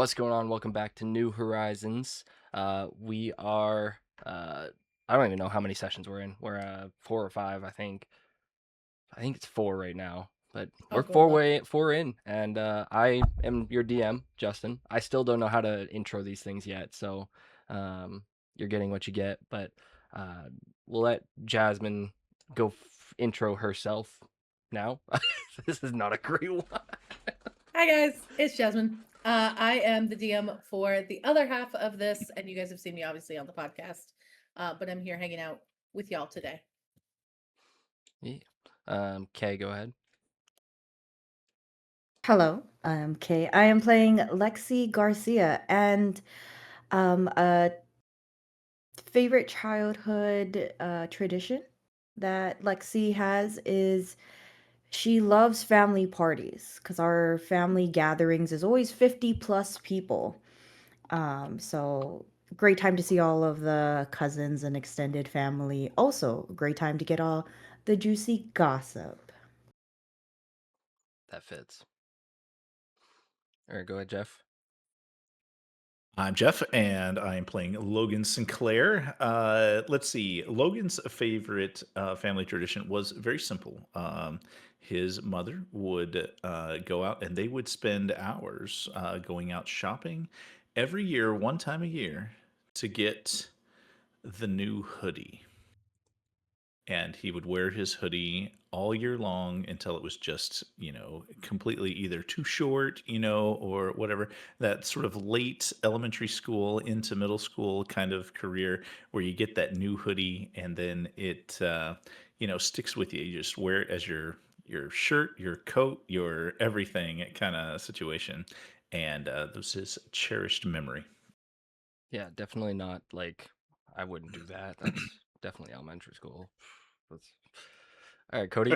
What's going on? Welcome back to New Horizons. We are I don't even know how many sessions we're in. We're 4 or 5, I think. I think it's 4 right now. But we're Oh, four left. four in, and I am your DM, Justin. I still don't know how to intro these things yet, so you're getting what you get. But uh, we'll let Jasmine go intro herself now. This is not a great one. Hi guys, it's Jasmine. I am the DM for the other half of this, and you guys have seen me obviously on the podcast, but I'm here hanging out with y'all today. Yeah. Kay, go ahead. Hello, I'm Kay. I am playing Lexi Garcia, and a favorite childhood tradition that Lexi has is she loves family parties because our family gatherings is always 50 plus people. So great time to see all of the cousins and extended family. Also, great time to get all the juicy gossip. That fits. All right, go ahead, Jeff. I'm Jeff, and I'm playing Logan Sinclair. Let's see. Logan's favorite family tradition was very simple. His mother would go out, and they would spend hours going out shopping every year, one time a year, to get the new hoodie. And he would wear his hoodie all year long until it was just, completely either too short, or whatever. That sort of late elementary school into middle school kind of career where you get that new hoodie and then it, sticks with you. You just wear it as your shirt, your coat, your everything kind of situation. And this is his cherished memory. Yeah, definitely not like I wouldn't do that. That's definitely elementary school. That's... All right, Cody.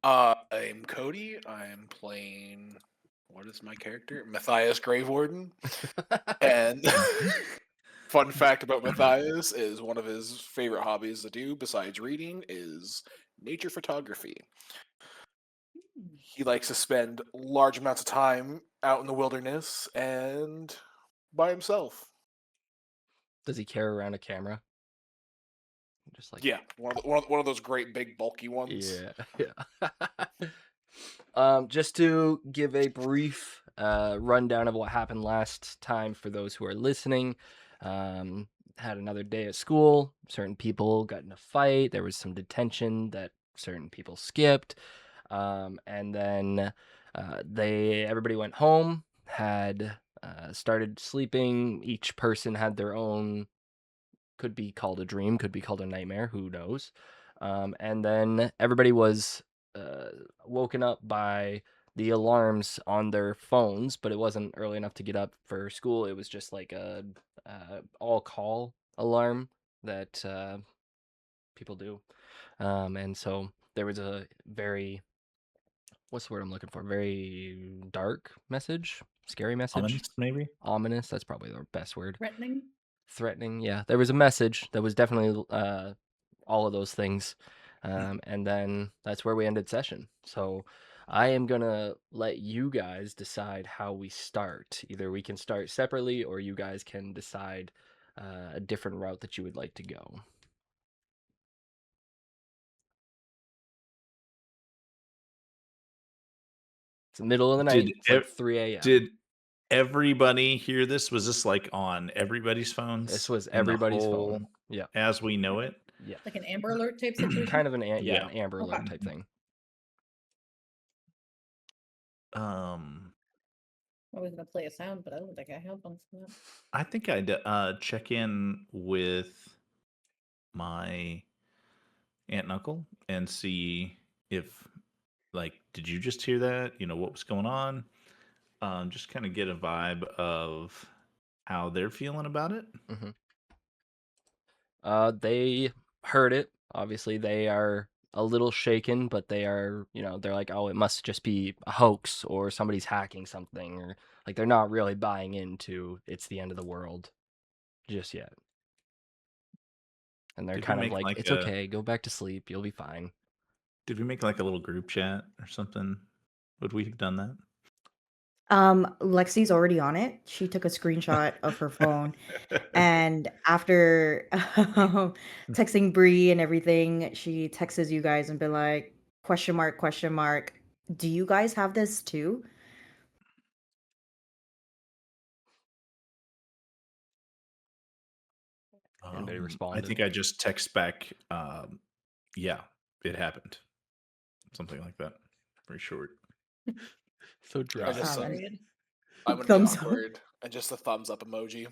I'm Cody. I'm playing what is my character? Matthias Gravewarden. And fun fact about Matthias is one of his favorite hobbies to do besides reading is nature photography. He likes to spend large amounts of time out in the wilderness and by himself. Does he carry around a camera? Just like Yeah, one of those great big bulky ones. yeah, yeah. Just to give a brief rundown of what happened last time for those who are listening. Had another day at school. Certain people got in a fight. There was some detention that certain people skipped. And then everybody went home, had started sleeping. Each person had their own, could be called a dream, could be called a nightmare, who knows. And then everybody was uh, woken up by the alarms on their phones, but it wasn't early enough to get up for school. It was just like a all call alarm that people do. And so there was a very, what's the word I'm looking for? Very dark message, scary message, Ominous, maybe? ominous. That's probably the best word. Threatening. Threatening, yeah. There was a message that was definitely all of those things. And then that's where we ended session. So I am gonna let you guys decide how we start. Either we can start separately or you guys can decide a different route that you would like to go. It's the middle of the Did night. It's like 3 a.m. did everybody hear this? Was this like on everybody's This phones was in the everybody's phone. whole Yeah. as we know it? Yeah. Like an Amber Alert type situation. Kind of yeah, Yeah. an Amber Okay. Alert type thing. Um, I was gonna play a sound, but I don't think I have one for that. I think I'd check in with my aunt and uncle and see if, like, did you just hear that? What was going on? Just kind of get a vibe of how they're feeling about it. Hmm. They heard it. Obviously, they are a little shaken, but they are, they're like, oh, it must just be a hoax or somebody's hacking something, or like they're not really buying into it's the end of the world just yet. And they're Did we kind of make like, like it's a okay, go back to sleep, you'll be fine. did we make like a little group chat or something? Would we have done that? Lexi's already on it. She took a screenshot of her phone, and after texting Bree and everything, she texts you guys and be like, question mark, question mark. Do you guys have this too? Anybody I responded? think I just text back, yeah, it happened. Something like that. Very short. So I dry. just and Period. I'm gonna be thumbs up. awkward and just a thumbs up emoji.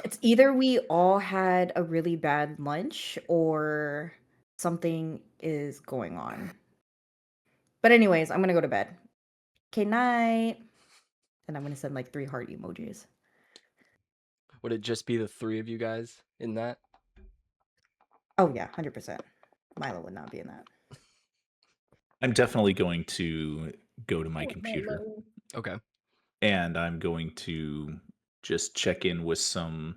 It's either we all had a really bad lunch or something is going on. But anyways, I'm gonna go to bed. Okay, night. And I'm gonna send like 3 heart emojis. Would it just be the 3 of you guys in that? Oh yeah, 100%. Milo would not be in that. I'm definitely going to go to my Oh, computer Milo. Okay. and I'm going to just check in with some,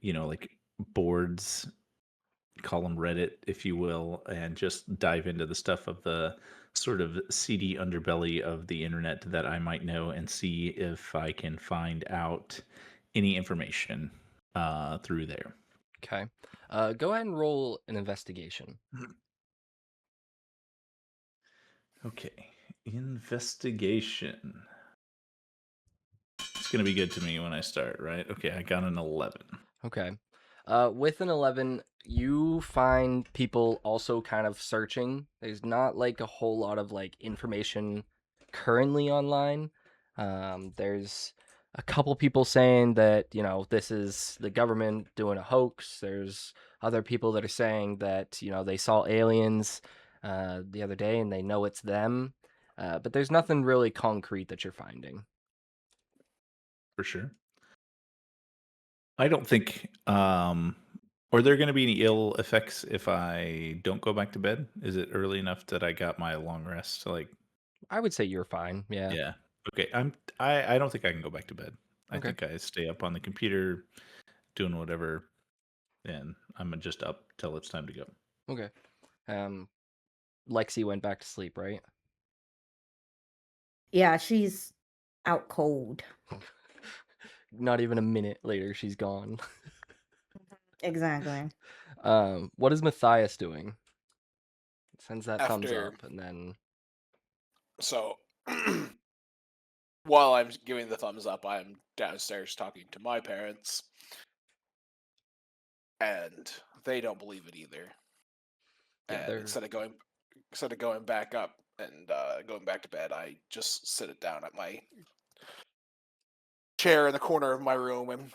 like boards, call them Reddit, if you will, and just dive into the stuff of the sort of seedy underbelly of the internet that I might know and see if I can find out any information through there. Okay. Go ahead and roll an investigation. Okay. Investigation. It's going to be good to me when I start, right? Okay, I got an 11. Okay. With an 11, you find people also kind of searching. There's not like a whole lot of like information currently online. There's a couple people saying that, this is the government doing a hoax. There's other people that are saying that, they saw aliens the other day and they know it's them. But there's nothing really concrete that you're finding. For sure. I don't think are there going to be any ill effects if I don't go back to bed? Is it early enough that I got my long rest to like I would say you're fine. Yeah. yeah. Okay, I don't think I can go back to bed. I Okay. think I stay up on the computer doing whatever and I'm just up till it's time to go. Okay. Lexi went back to sleep, right? Yeah, she's out cold. Not even a minute later, she's gone. Exactly. What is Matthias doing? Sends that thumbs After up, and then so while I'm giving the thumbs up, I'm downstairs talking to my parents, and they don't believe it either. yeah, And they're instead of going back up and going back to bed, I just sit it down at my chair in the corner of my room and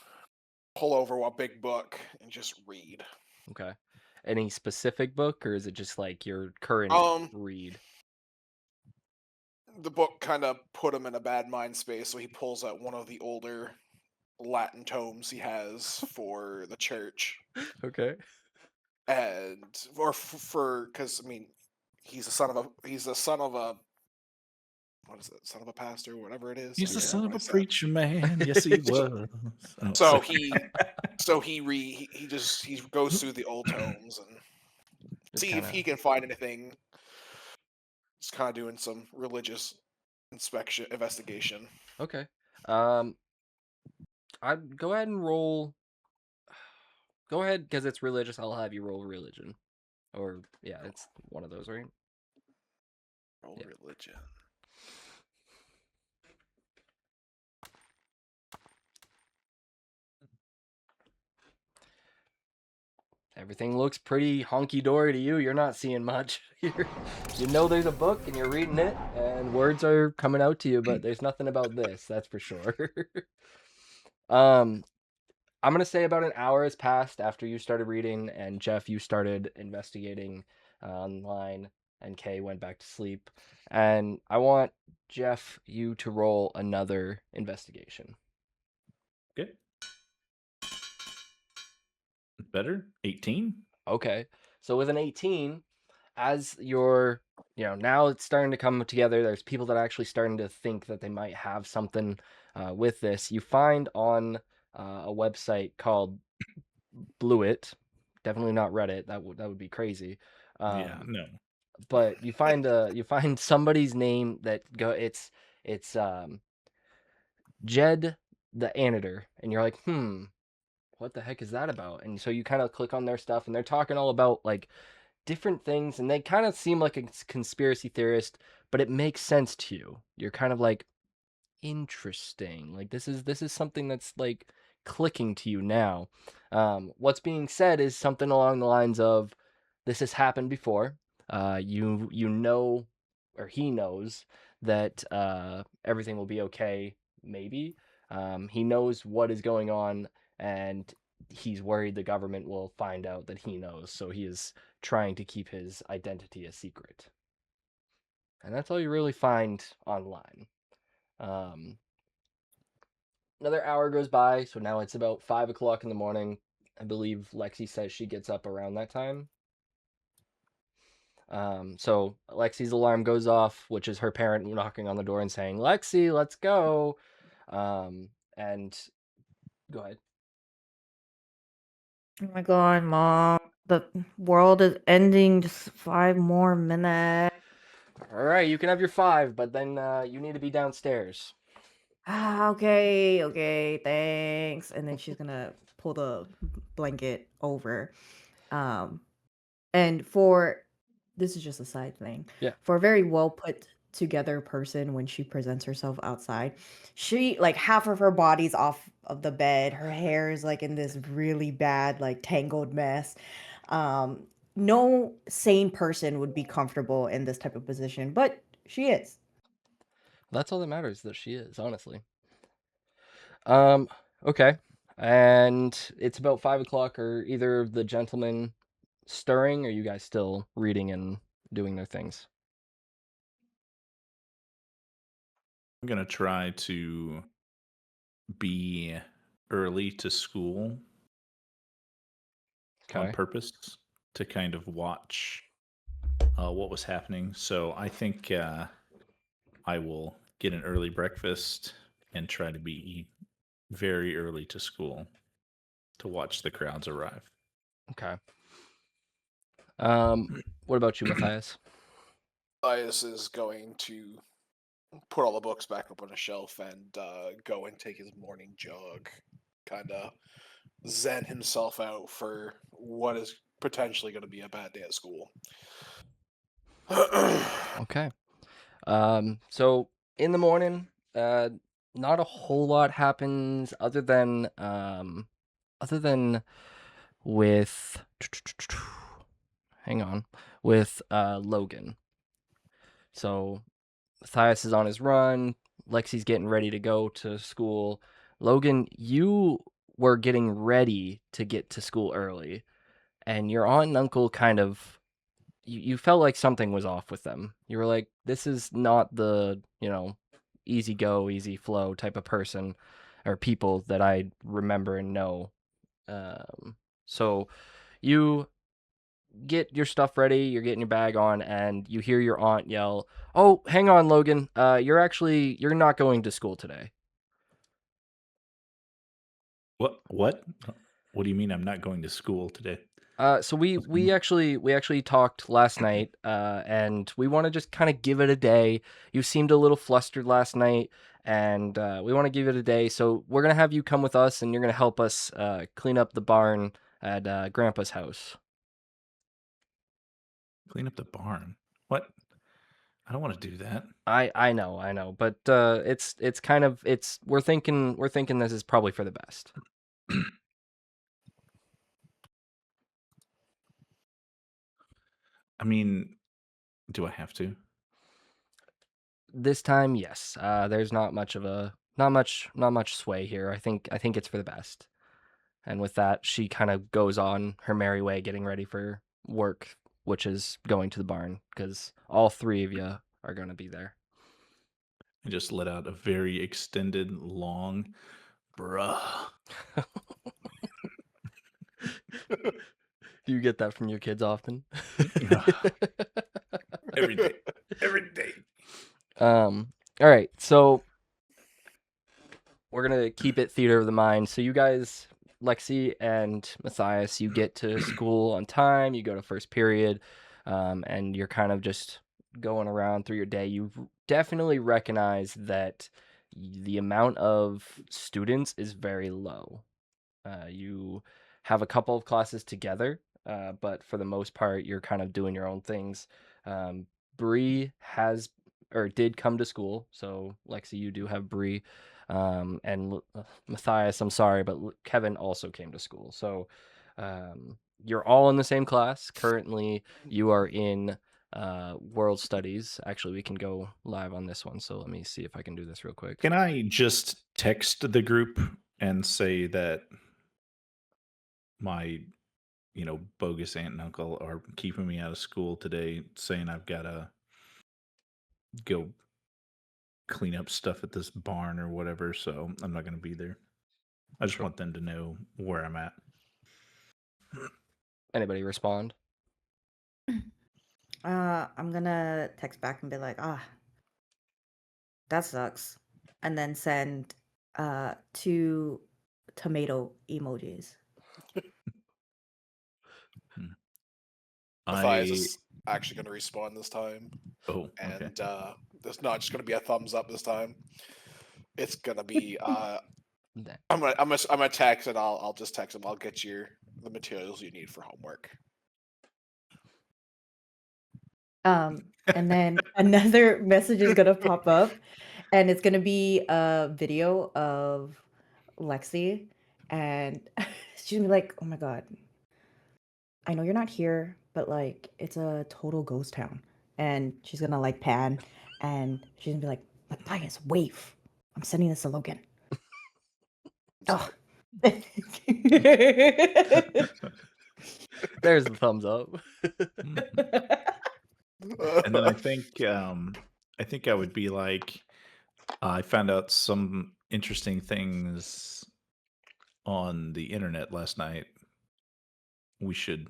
pull over a big book and just read. okay. Any specific book, or is it just like your current Um, read? the book kind of put him in a bad mind space, so he pulls out one of the older Latin tomes he has for the church, Okay. and or for because I mean, he's the son of a what is it, son of a pastor, whatever it is. He's the I Yeah. forget son what of I a said. preacher man. Yes, he was. Oh, So sorry. he goes through the old tomes and Just see kind if of he can find anything. Just kind of doing some religious investigation. okay. I'd go ahead and roll. Go ahead, because it's religious. I'll have you roll religion, or yeah, it's one of those, right? Roll Yeah. religion. Everything looks pretty honky dory to you. You're not seeing much. You know there's a book and you're reading it, and words are coming out to you, but there's nothing about this. That's for sure. I'm gonna say about an hour has passed after you started reading, and Jeff, you started investigating online, and Kay went back to sleep. And I want Jeff you to roll another investigation. Okay. Better? 18? Okay. So with an 18, as you're, now it's starting to come together. There's people that are actually starting to think that they might have something with this. You find on a website called Blueit, definitely not Reddit. That would be crazy. Yeah, no. but you find somebody's name that it's Jed the Anator, and you're like, what the heck is that about? And so you kind of click on their stuff, and they're talking all about like different things, and they kind of seem like a conspiracy theorist, but it makes sense to you. You're kind of like, interesting. Like this is something that's like clicking to you now. What's being said is something along the lines of, this has happened before. You know, or he knows that everything will be okay. Maybe he knows what is going on, and he's worried the government will find out that he knows. So he is trying to keep his identity a secret. And that's all you really find online. Um, Another hour goes by, so now it's about 5 o'clock in the morning. I believe Lexi says she gets up around that time. So Lexi's alarm goes off, which is her parent knocking on the door and saying, "Lexi, let's go." And go ahead. Oh my god, Mom. The world is ending. Just 5 more minutes. All right, you can have your 5, but then you need to be downstairs. Okay, thanks. And then she's gonna pull the blanket over. And this is just a side thing. Yeah. For a very well put together person, when she presents herself outside, she like half of her body's off of the bed. Her hair is like in this really bad, like tangled mess. No sane person would be comfortable in this type of position, but she is. That's all that matters, that she is, honestly. Okay. And it's about 5 o'clock. Are either of the gentlemen stirring, or are you guys still reading and doing their things? I'm gonna try to be early to school on Okay. purpose to kind of watch what was happening. So I think I will get an early breakfast and try to be very early to school to watch the crowds arrive. Okay. What about you, Matthias? Matthias is going to put all the books back up on a shelf and go and take his morning jog. Kind of zen himself out for what is potentially going to be a bad day at school. Okay. So in the morning, not a whole lot happens other than with hang on, with Logan. So Matthias is on his run, Lexi's getting ready to go to school. Logan, you were getting ready to get to school early, and your aunt and uncle kind of, you felt like something was off with them. You were like, this is not the, easy go, easy flow type of person or people that I remember and know. So you get your stuff ready, you're getting your bag on, and you hear your aunt yell, "Oh, hang on, Logan. You're not going to school today." What? What do you mean I'm not going to school today? So we actually talked last night, and we want to just kind of give it a day. You seemed a little flustered last night, and we want to give it a day. So we're gonna have you come with us, and you're gonna help us clean up the barn at Grandpa's house. Clean up the barn. What? I don't want to do that. I know, but it's kind of we're thinking this is probably for the best. I mean, do I have to? This time, yes. There's not much sway here. I think it's for the best. And with that, she kind of goes on her merry way, getting ready for work, which is going to the barn, because all 3 of you are going to be there. I just let out a very extended, long, bruh. Do you get that from your kids often? Every day. Every day. All right, so we're gonna keep it theater of the mind. So you guys, Lexi and Matthias, you get to school on time. You go to first period. and you're kind of just going around through your day, you definitely recognize that the amount of students is very low. You have a couple of classes together, but for the most part, you're kind of doing your own things. Bree has or did come to school, so Lexi, you do have Bree, and Matthias. I'm sorry, but Kevin also came to school. So you're all in the same class. Currently, you are in world studies. Actually, we can go live on this one. So let me see if I can do this real quick. Can I just text the group and say that my, bogus aunt and uncle are keeping me out of school today, saying I've got to go clean up stuff at this barn or whatever, so I'm not going to be there. I just Sure. want them to know where I'm at. Anybody respond? I'm gonna text back and be like, that sucks. And then send 2 tomato emojis. Matthias is actually going to respond this time, Oh, okay. and it's not just going to be a thumbs up this time. It's going to be I'm gonna text, and I'll just text him. I'll get you the materials you need for homework. And then another message is gonna pop up, and it's gonna be a video of Lexi, and she's gonna be like, "Oh my god, I know you're not here, but like it's a total ghost town." And she's gonna like pan, and she's gonna be like, "Matthias, wave. I'm sending this to Logan." Oh. There's the thumbs up. And then I think I would be like, I found out some interesting things on the internet last night. We should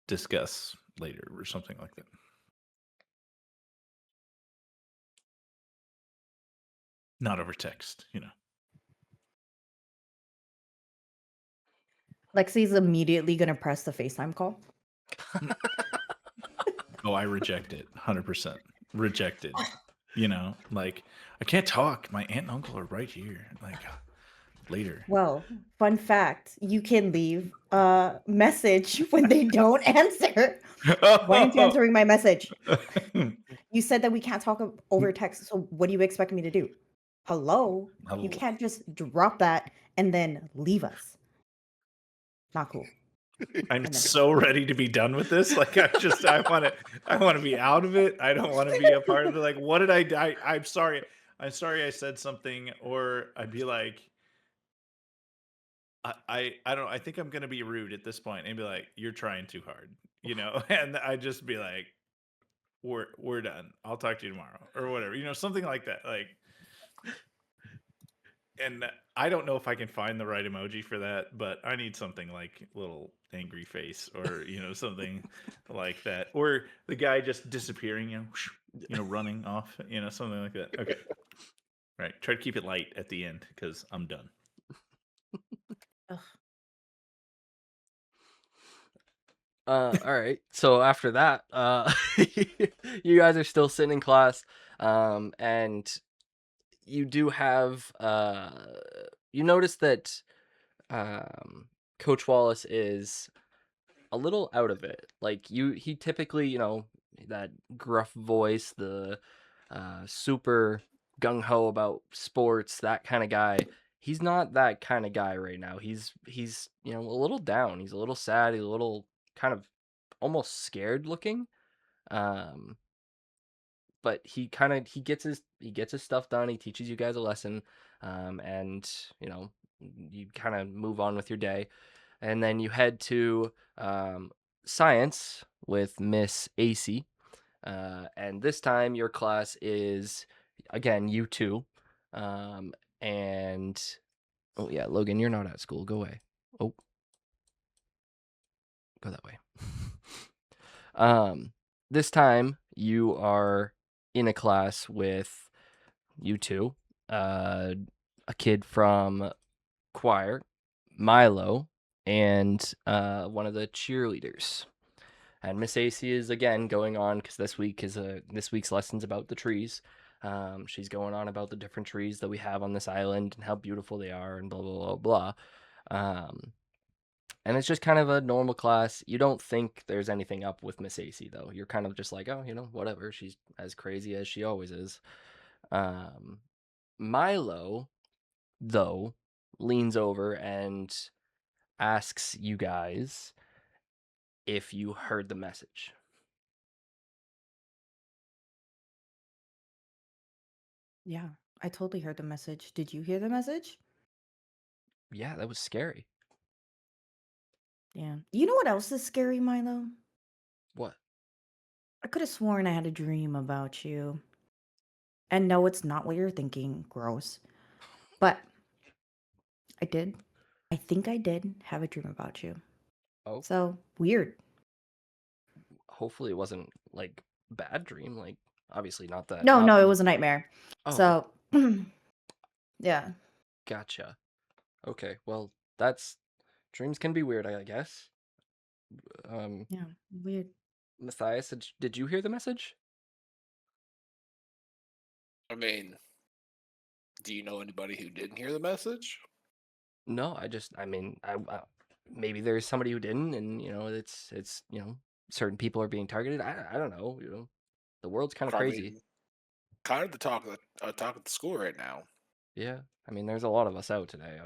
discuss later or something like that. Not over text, Lexi's immediately gonna press the FaceTime call. Oh, I reject it. 100%. Rejected. Like, I can't talk. My aunt and uncle are right here. Like, later. Well, fun fact, you can leave a message when they don't answer. Why aren't you answering my message? You said that we can't talk over text, so what do you expect me to do? Hello? You can't just drop that and then leave us. Not cool. I'm so ready to be done with this. Like, I want to be out of it. I don't want to be a part of it. Like, what did I I'm sorry. I'm sorry I said something. Or I'd be like, I don't know. I think I'm gonna be rude at this point and be like, "You're trying too hard," and I just be like, "We're done. I'll talk to you tomorrow," or whatever, something like that. Like, and I don't know if I can find the right emoji for that, but I need something like little angry face or something like that, or the guy just disappearing, running off, something like that. Okay, right. Try to keep it light at the end because I'm done. All right. So after that, you guys are still sitting in class, and you do have you notice that Coach Wallace is a little out of it. Like he typically, that gruff voice, the super gung ho about sports, that kind of guy. He's not that kind of guy right now. He's a little down. He's a little sad. He's a little kind of almost scared looking. But he gets his stuff done. He teaches you guys a lesson, and you kind of move on with your day, and then you head to science with Miss AC, and this time your class is again U2, and oh yeah, Logan, you're not at school. Go away. Oh, go that way. This time you are in a class with U2, a kid from choir, Milo, and one of the cheerleaders. And Miss AC is again going on because this week's lesson's about the trees. She's going on about the different trees that we have on this island and how beautiful they are and blah blah blah blah. And it's just kind of a normal class. You don't think there's anything up with Miss AC though. You're kind of just like, oh, whatever. She's as crazy as she always is. Milo, though, leans over and asks you guys if you heard the message. Yeah, I totally heard the message. Did you hear the message? Yeah, that was scary. Yeah. You know what else is scary, Milo? What? I could have sworn I had a dream about you. And no, it's not what you're thinking. Gross. But I did. I think I did have a dream about you. Oh, So weird. hopefully it wasn't like bad dream. Like obviously not that. No, Not no, it was a nightmare. Oh, So, yeah. gotcha. Okay, well that's dreams can be weird, I guess. Yeah, weird. Matthias, did you hear the message? I mean, do you know anybody who didn't hear the message? No, I mean, maybe there's somebody who didn't, and it's certain people are being targeted. I don't know. The world's kind of I crazy. mean, kind of the talk of the school right now. Yeah, I mean, there's a lot of us out today.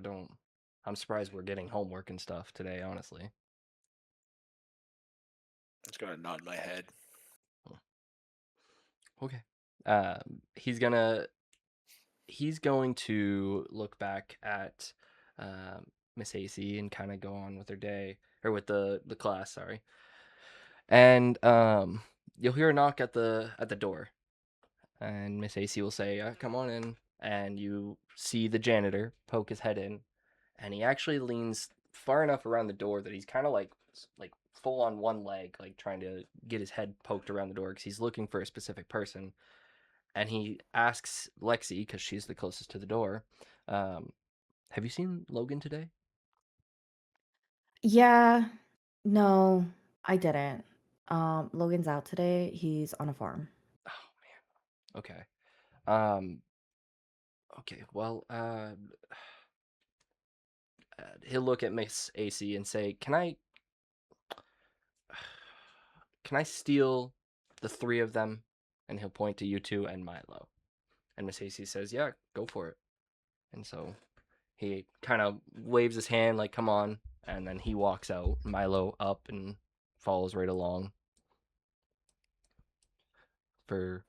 I'm surprised we're getting homework and stuff today, honestly. Just gonna nod my head. Okay. He's going to look back at Miss AC and kind of go on with her day or with the class, sorry. And you'll hear a knock at the door, and Miss AC will say, "Come on in." And you see the janitor poke his head in, and he actually leans far enough around the door that he's kind of like full on one leg, like trying to get his head poked around the door because he's looking for a specific person. And he asks Lexi, because she's the closest to the door, "Have you seen Logan today?" Yeah, no, I didn't. Logan's out today. He's on a farm. Oh man. Okay. Um. Okay. Well. He'll look at Miss AC and say, can I steal the three of them?" And he'll point to you two and Milo. And Miss AC says, "Yeah, go for it." And so he kind of waves his hand like, "Come on." And then he walks out, Milo up and follows right along for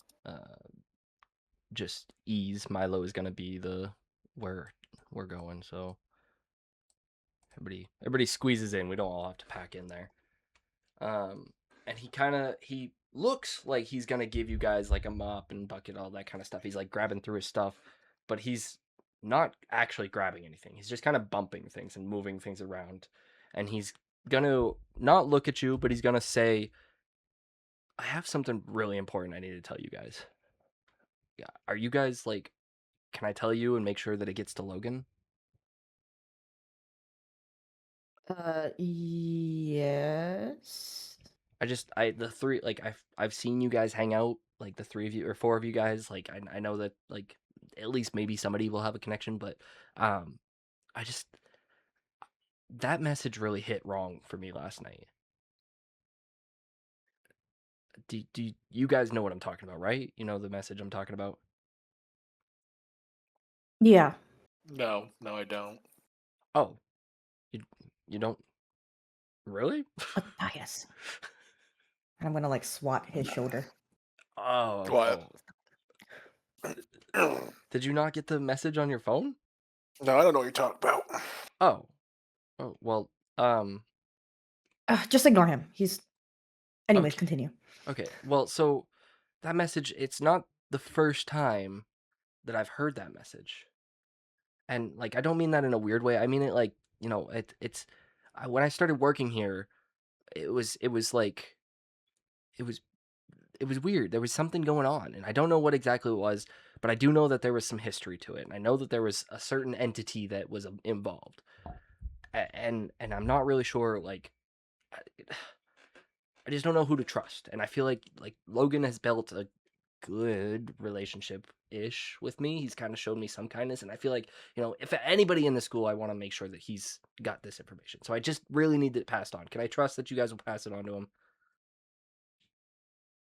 just ease. Milo is going to be the where we're going. So everybody squeezes in. We don't all have to pack in there. And he looks like he's gonna give you guys like a mop and bucket, all that kind of stuff. He's like grabbing through his stuff, but he's not actually grabbing anything. He's just kind of bumping things and moving things around. And he's gonna not look at you, but he's gonna say, "I have something really important I need to tell you guys." Yeah, are you guys like? Can I tell you and make sure that it gets to Logan? Yes. The three, like I've seen you guys hang out, like the three of you or four of you guys. Like I know that like at least maybe somebody will have a connection, but um I just that message really hit wrong for me last night. Do you guys know what I'm talking about, right? You know the message I'm talking about? Yeah. No, I don't. Oh, you don't really? Matthias. I'm gonna like swat his shoulder. What? Did you not get the message on your phone? No, I don't know what you're talking about. Oh, well, Just ignore him. Anyways, Okay. continue. Okay. Well, so that message, it's not the first time that I've heard that message. And like I don't mean that in a weird way. I mean it like, when I started working here, it was like it was it was weird. There was something going on, and I don't know what exactly it was, but I do know that there was some history to it. And I know that there was a certain entity that was involved. And I'm not really sure like I just don't know who to trust. And I feel like Logan has built a good relationship ish with me. He's kind of showed me some kindness, and I feel like, if anybody in the school, I want to make sure that he's got this information. So I just really need it passed on. Can I trust that you guys will pass it on to him?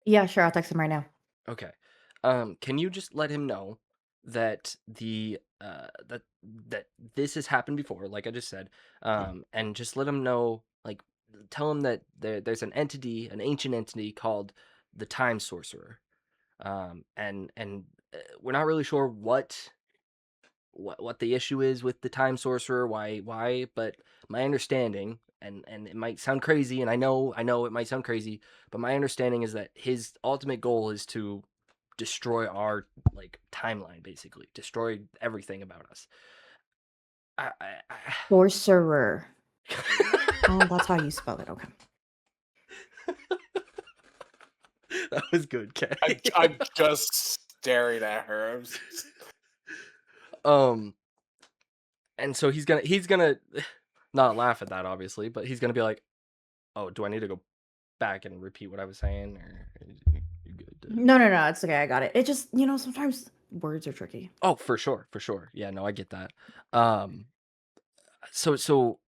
Yeah, sure. I'll text him right now. Okay. Can you just let him know that that this has happened before, like I just said, and just let him know, like, tell him that there's an ancient entity called the Time Sorcerer, and we're not really sure what the issue is with the Time Sorcerer, why, but my understanding, and it might sound crazy, and I know it might sound crazy, but my understanding is that his ultimate goal is to destroy our timeline, basically destroy everything about us. Sorcerer. Oh, that's how you spell it. Okay. That was good, Kay. I'm just staring at her. And so he's gonna not laugh at that, obviously, but he's gonna be like, "Oh, do I need to go back and repeat what I was saying, or you good?" No, it's okay. I got it. It just, sometimes words are tricky. Oh, for sure. Yeah, no, I get that. Um, so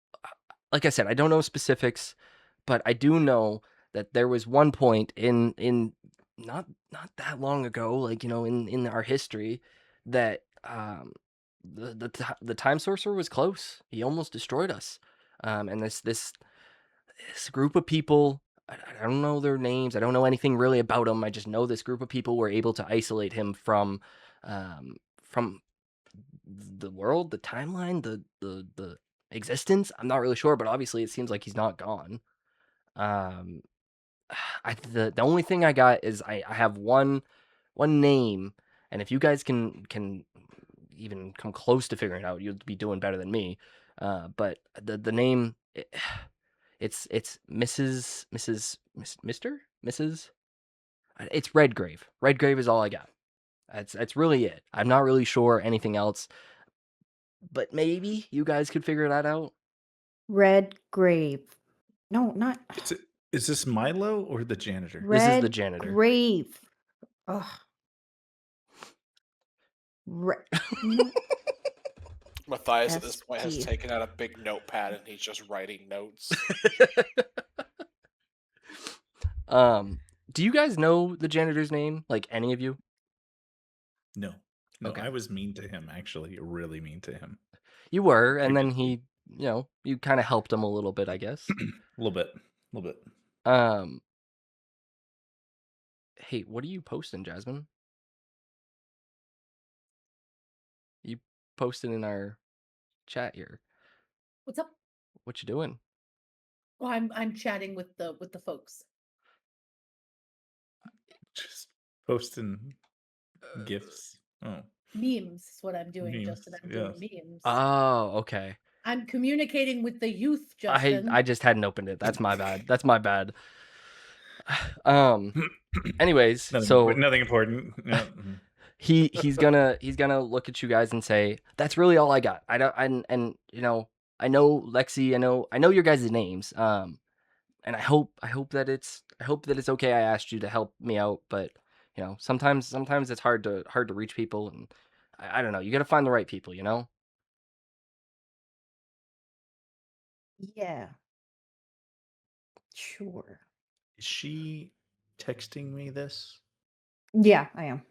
like I said, I don't know specifics, but I do know that there was one point in not that long ago, like, in our history, that the Time Sorcerer was close. He almost destroyed us. And this group of people, I don't know their names. I don't know anything really about them. I just know this group of people were able to isolate him from the world, the timeline, the existence. I'm not really sure, but obviously it seems like he's not gone. Um, the only thing I got is I have one name, and if you guys can even come close to figuring it out, you'll be doing better than me. But the name, it's Mr. Mrs. It's Redgrave. Redgrave is all I got. That's really it. I'm not really sure anything else, but maybe you guys could figure that out. Red grave. No, not Is this Milo or the janitor? red. This is the janitor. Grave. Ugh. Matthias at this point has ST. taken out a big notepad and he's just writing notes. Do you guys know the janitor's name? Like, any of you? No. Okay. I was mean to him, actually, really mean to him. You were, and then Previously. he, you kind of helped him a little bit, I guess. A little bit. Hey, what are you posting, Jasmine? You posted in our chat here. What's up? What you doing? Oh, I'm chatting with the folks. Just posting gifts. Oh. Memes is what I'm doing, Memes, Justin. I'm doing yes. memes. Oh, okay. I'm communicating with the youth, Justin. I just hadn't opened it. That's my bad. That's my bad. Anyways, nothing important. Yeah. he's gonna look at you guys and say, "That's really all I got." I don't, and I know Lexi. I know your guys' names. And I hope that it's okay. I asked you to help me out, but sometimes it's hard to reach people, and I don't know. You got to find the right people, Yeah. Sure. Is she texting me this? Yeah, I am.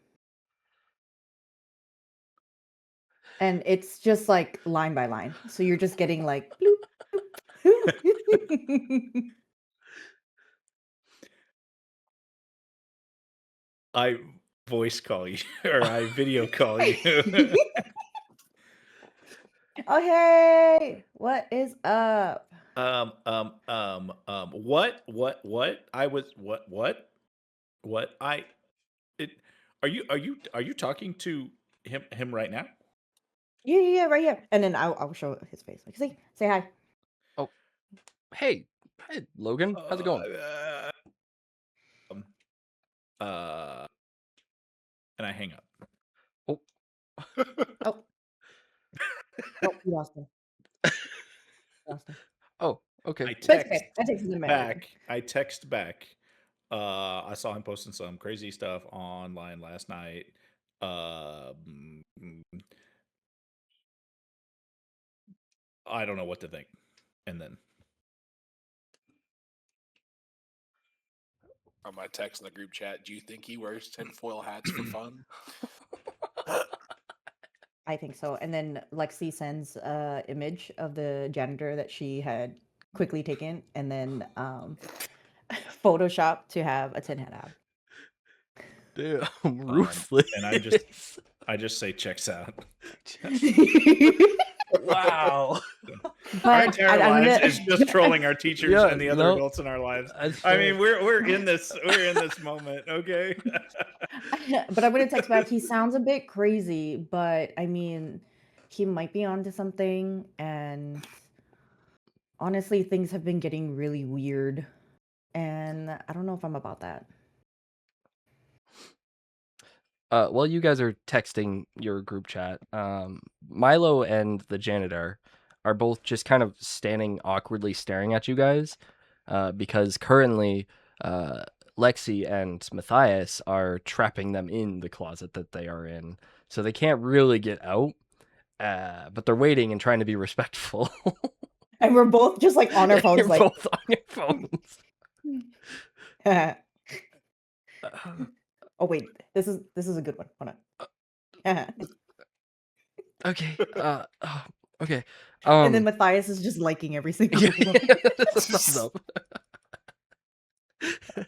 And it's just like line by line. So you're just getting like bloop, bloop. I voice call you or I video call you. Oh, hey, what is up? What? I was what? It are you talking to him right now? Yeah, right here. And then I'll show his face. Like, say hi. Oh, hey, Logan, how's it going? And I hang up. Oh, Oh, you lost him. Lost him. oh, Okay. I But it's text okay. That takes into memory. back. I text back. I saw him posting some crazy stuff online last night. I don't know what to think. And then On my text in the group chat, do you think he wears tinfoil hats for fun? I think so. And then Lexi sends a image of the janitor that she had quickly taken, and then Photoshop to have a tin hat Damn, ruthless. and I just say checks out. Wow. Our entire I'm lives gonna- is just trolling our teachers Yeah, and the other no, adults in our lives. that's I fair. mean, we're in this moment, okay? But I'm gonna text back. He sounds a bit crazy, but I mean, he might be onto something. And honestly, things have been getting really weird, and I don't know if I'm about that. While you guys are texting your group chat, Milo and the janitor are both just kind of standing awkwardly staring at you guys, because currently Lexi and Matthias are trapping them in the closet that they are in, so they can't really get out. But they're waiting and trying to be respectful. And we're both just like on our phones, You're like. both on your phones. Oh wait, this is a good one. Hold on. Okay. Okay. And then Matthias is just liking every single one. Thumbs up.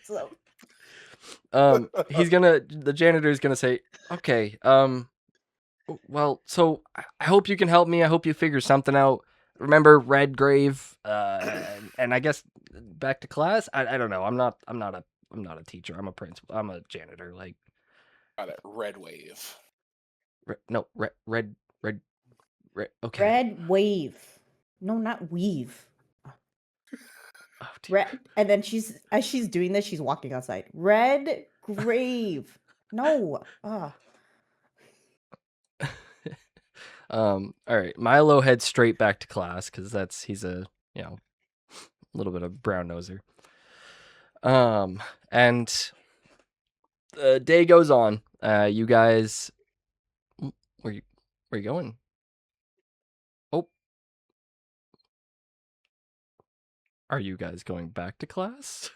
So, The janitor's gonna say, okay, well, so I hope you can help me. I hope you figure something out. Remember Redgrave, and I guess back to class. I don't know. I'm not a teacher. I'm a principal. I'm a janitor. Like, Got it. Red wave. no, red. Okay. red wave. No, not weave. Oh, dear. Red, and then as she's doing this, she's walking outside. Red grave. No. All right. Milo heads straight back to class because he's a little bit of brown noser. And the day goes on. You guys, where you going? Oh, are you guys going back to class?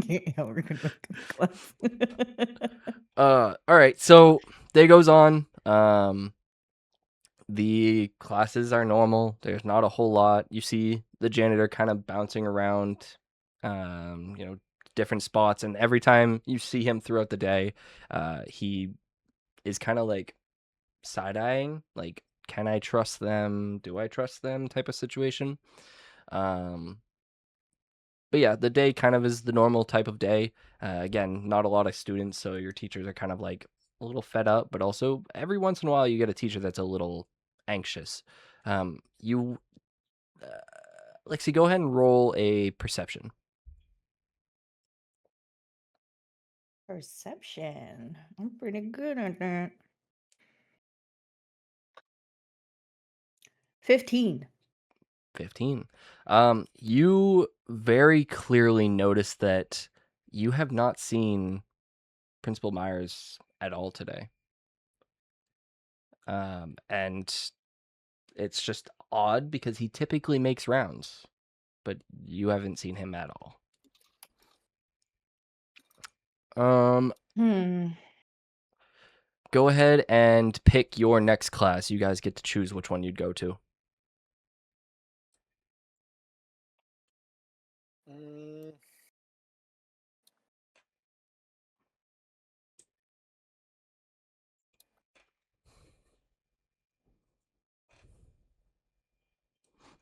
Yeah, we're gonna go to class. All right. So day goes on. The classes are normal. There's not a whole lot. You see the janitor kind of bouncing around, different spots, and every time you see him throughout the day, he is kind of like side-eyeing, like, can I trust them? Do I trust them? Type of situation. But yeah, the day kind of is the normal type of day. Again, not a lot of students, so your teachers are kind of like a little fed up, but also every once in a while you get a teacher that's a little anxious. Lexi, go ahead and roll a perception. Perception. I'm pretty good at that. 15. 15. You very clearly notice that you have not seen Principal Myers at all today. And it's just odd because he typically makes rounds, but you haven't seen him at all. Go ahead and pick your next class. You guys get to choose which one you'd go to.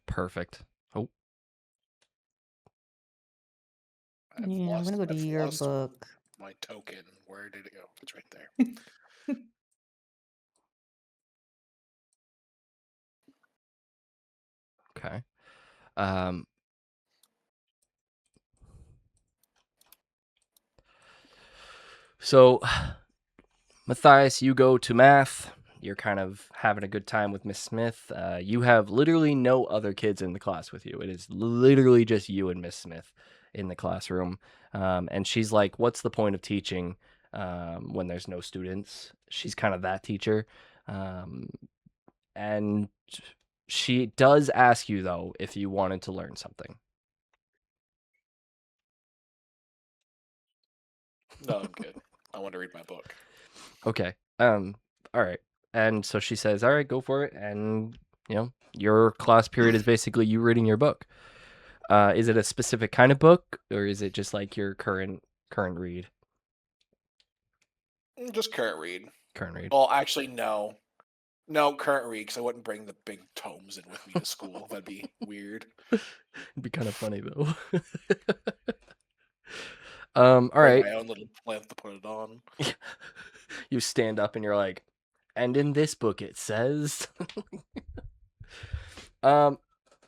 Perfect. Oh, I've Yeah, I'm gonna go to I've lost yearbook. my token. Where did it go? It's right there. okay. So, Matthias, you go to math. you're kind of having a good time with Miss Smith. You have literally no other kids in the class with you. It is literally just you and Miss Smith in the classroom. And she's like, "What's the point of teaching when there's no students?" She's kind of that teacher. And she does ask you, though, if you wanted to learn something. No, I'm good. I want to read my book. Okay. All right. And so she says, "All right, go for it." And your class period is basically you reading your book. Is it a specific kind of book, or is it just like your current read? Just current read. Current read. Well, actually, no. No, current read, because I wouldn't bring the big tomes in with me to school. That'd be weird. It'd be kind of funny though. All Bring right. my own little plant to put it on. You stand up and you're like, "And in this book it says."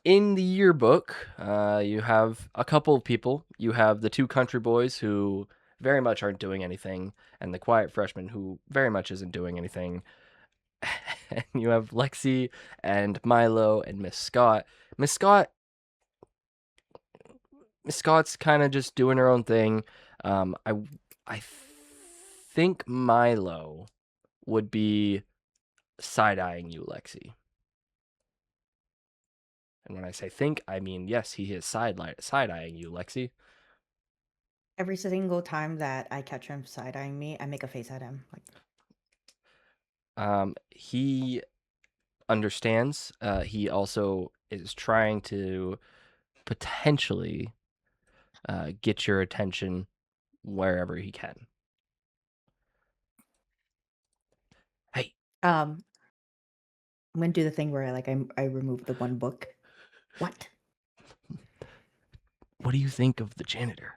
In the yearbook, you have a couple of people. You have the two country boys who very much aren't doing anything, and the quiet freshman who very much isn't doing anything. And you have Lexi and Milo and Miss Scott. Miss Scott's kind of just doing her own thing. I think Milo would be side-eyeing you, Lexi. And when I say think, I mean, yes, he is side-eyeing you, Lexi. Every single time that I catch him side-eyeing me, I make a face at him. Like, He understands. He also is trying to potentially get your attention wherever he can. Hey, I'm gonna do the thing where I remove the one book. What? what do you think of the janitor?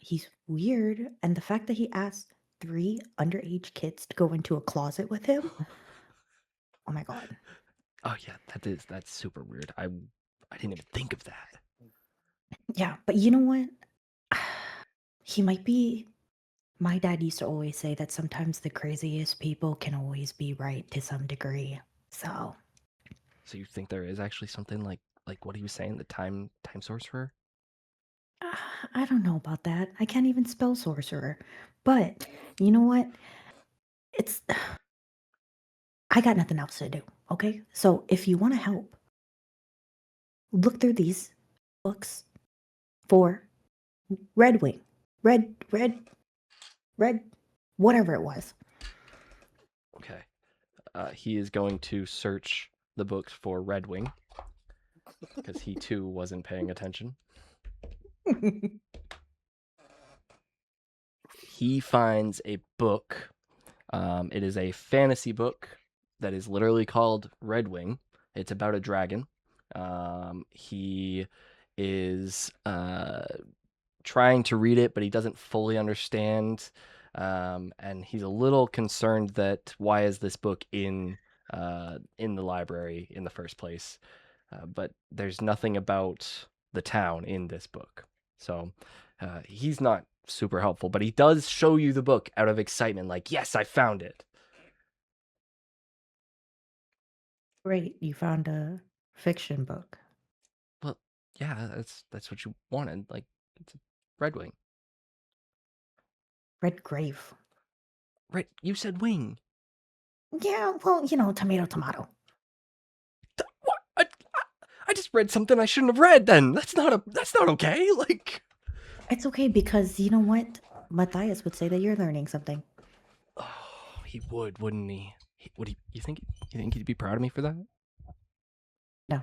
He's weird, and the fact that he asked 3 underage kids to go into a closet with him. Oh my god. Oh yeah, that's super weird. I didn't even think of that. Yeah, but you know what? He might be. My dad used to always say that sometimes the craziest people can always be right to some degree. So, So you think there is actually something like what he was saying, the time sorcerer? I don't know about that. I can't even spell sorcerer. But you know what? It's I got nothing else to do, okay? So, if you want to help, look through these books for Red Wing. Red, whatever it was. Okay. He is going to search the books for Red Wing because he too wasn't paying attention. He finds a book. It is a fantasy book that is literally called Red Wing. It's about a dragon. He is trying to read it, but he doesn't fully understand. And he's a little concerned that why is this book in the library in the first place? But there's nothing about the town in this book. So he's not super helpful, but he does show you the book out of excitement, like, "Yes, I found it." Great, you found a fiction book. Well, yeah, that's what you wanted. Like, it's a Red Wing. Red Grave. Right, you said wing. Yeah, well, tomato, tomato. What? I just read something I shouldn't have read. Then that's not okay. Like, It's okay because you know what? Matthias would say that you're learning something. oh, he would, wouldn't he? You think he'd be proud of me for that? No.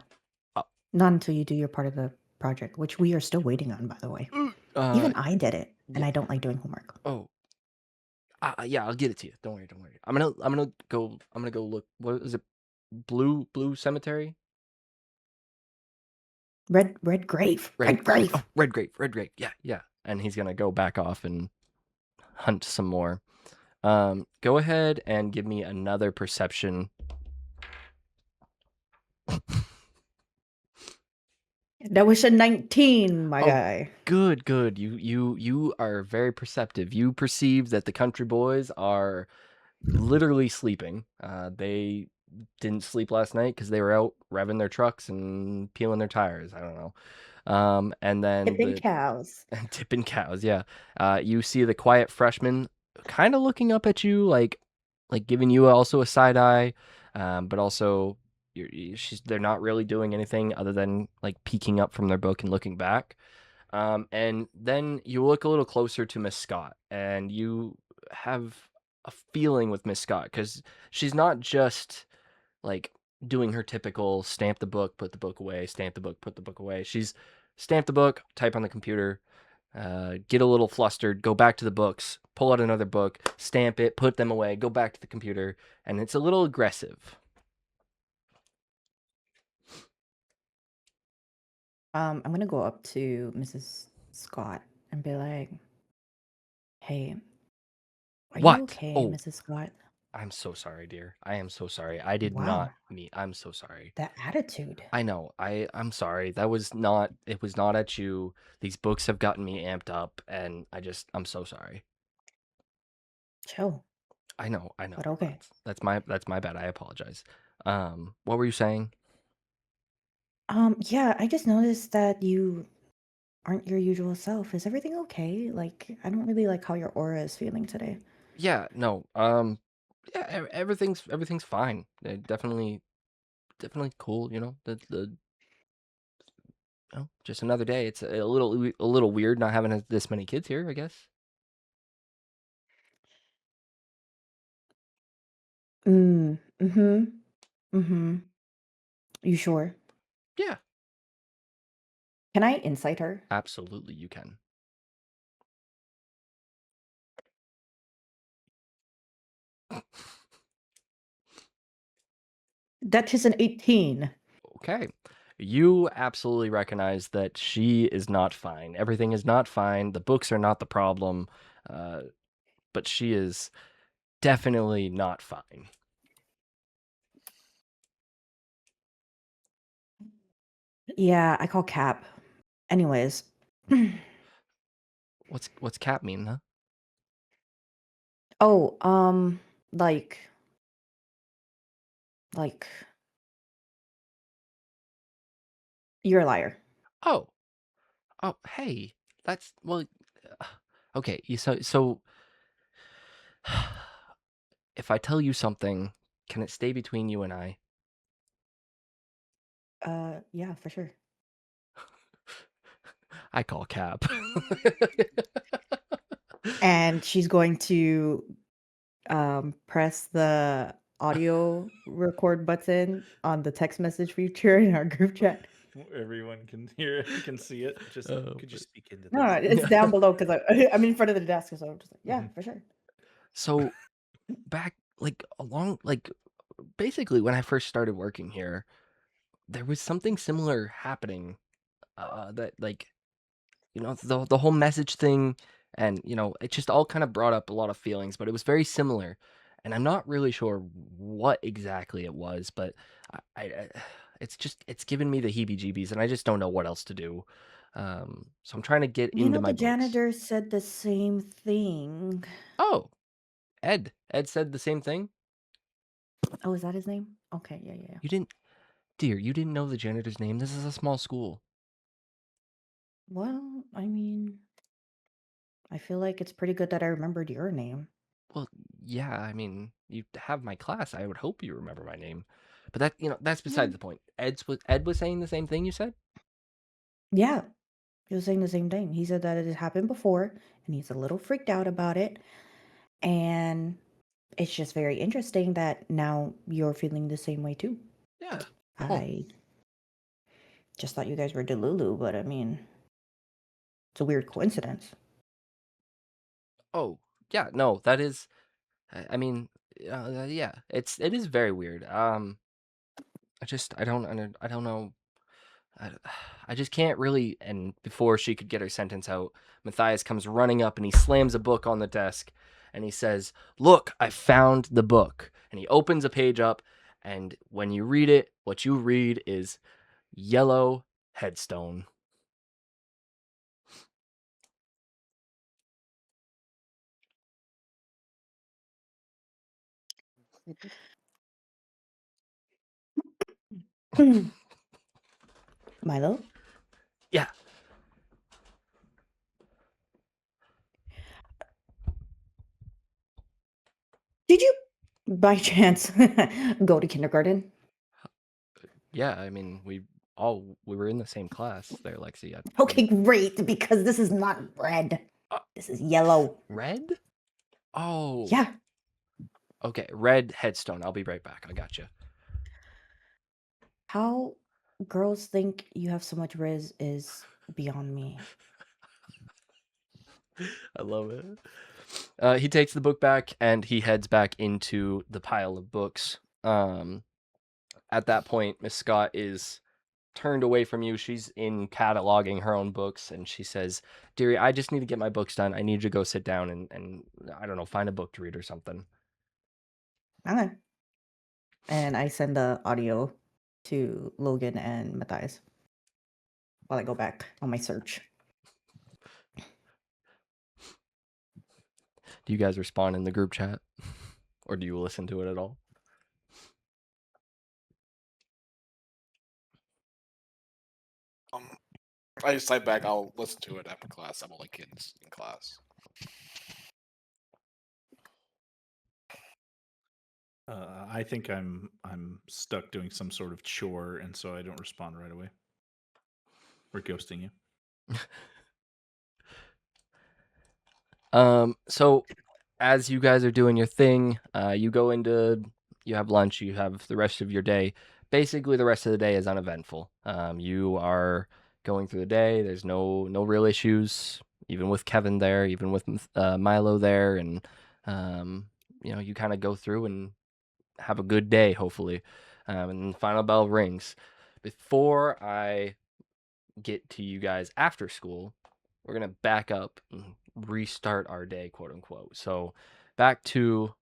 Oh. Not until you do your part of the project, which we are still waiting on, by the way. Even I did it, and yeah. I don't like doing homework. Oh. Yeah, I'll get it to you. Don't worry. I'm gonna go look. What is it? Blue Cemetery? Red Grave. Red Grave. Oh, Red Grave. Yeah. And he's gonna go back off and hunt some more. Go ahead and give me another perception. That was a 19, my guy. Good. You are very perceptive. You perceive that the country boys are literally sleeping. They didn't sleep last night because they were out revving their trucks and peeling their tires. I don't know. And then Tipping cows. tipping cows. Yeah. You see the quiet freshman kind of looking up at you, like giving you also a side eye, but also they're not really doing anything other than like peeking up from their book and looking back. And then you look a little closer to Miss Scott, and you have a feeling with Miss Scott because she's not just like doing her typical stamp the book, put the book away, stamp the book, put the book away. She's stamp the book, type on the computer, get a little flustered, go back to the books, pull out another book, stamp it, put them away, go back to the computer, and it's a little aggressive. I'm gonna go up to Mrs. Scott and be like, "Hey, are you What? okay, Oh, Mrs. Scott?" I'm so sorry, dear. I am so sorry. I did Wow, not mean. I'm so sorry. that attitude. I know. I'm sorry. That was not. It was not at you. These books have gotten me amped up, and I'm so sorry. Chill, I know. I know. but okay. That's my bad. I apologize. What were you saying? Yeah, I just noticed that you aren't your usual self. Is everything okay? Like, I don't really like how your aura is feeling today. Yeah. No. Yeah. Everything's fine. Definitely cool. Just another day. It's a little weird not having this many kids here, I guess. Mm-hmm. Mm-hmm. You sure? Yeah. Can I insight her? Absolutely, you can. That is an 18. Okay. You absolutely recognize that she is not fine. Everything is not fine. The books are not the problem. Uh, but she is definitely not fine. Yeah, I call Cap. Anyways. What's Cap mean, huh? Oh, like, like, you're a liar. Oh. Oh, hey. That's well okay, so if I tell you something, can it stay between you and I? Yeah, for sure. I call Cap. And she's going to press the audio record button on the text message feature in our group chat. Everyone can hear it, can see it. Just Oh, could you speak into No, this? it's down below because I'm in front of the desk, so I'm just like, yeah, for sure. So back basically when I first started working here, there was something similar happening. That the whole message thing, and it just all kind of brought up a lot of feelings, but it was very similar, and I'm not really sure what exactly it was, but it's given me the heebie-jeebies, and I just don't know what else to do. So I'm trying to get You into know, my the books. janitor said the same thing. Oh, Ed said the same thing. Oh, is that his name? Okay, yeah, yeah. You didn't, dear, you didn't know the janitor's name. This is a small school. Well, I mean, I feel like it's pretty good that I remembered your name. Well, yeah, I mean, you have my class. I would hope you remember my name. But that's Yeah. beside the point. Ed was saying the same thing you said? Yeah, he was saying the same thing. He said that it had happened before, and he's a little freaked out about it. And it's just very interesting that now you're feeling the same way too. Yeah. Oh, I just thought you guys were Delulu, but I mean, it's a weird coincidence. oh, yeah, no, that is I mean, yeah, it is very weird. I don't know. I, I just can't really. And before she could get her sentence out, Matthias comes running up and he slams a book on the desk and he says, "Look, I found the book." And he opens a page up, and when you read it, what you read is yellow headstone. Milo? Yeah. Did you, by chance, go to kindergarten? Yeah, I mean, we were in the same class there, Lexi. Okay, great, because this is not red. Uh, This is yellow. Red? Oh, Yeah. okay. Red headstone. I'll be right back. I got you. How girls think you have so much riz is beyond me. I love it. He takes the book back and he heads back into the pile of books. At that point, Miss Scott is turned away from you. She's in cataloging her own books, and she says, "Dearie, I just need to get my books done. I need you to go sit down and I don't know, find a book to read or something." Okay. And I send the audio to Logan and Matthias while I go back on my search. Do you guys respond in the group chat, or do you listen to it at all? I just type back. I'll listen to it after class. I'm only kids in class. I think I'm stuck doing some sort of chore, and so I don't respond right away. We're ghosting you. So as you guys are doing your thing, you have lunch, you have the rest of your day. Basically, the rest of the day is uneventful. You are going through the day. There's no real issues, even with Kevin there, even with Milo there, and you kind of go through and have a good day, hopefully. And the final bell rings. Before I get to you guys after school, we're gonna back up and restart our day, quote unquote. So back to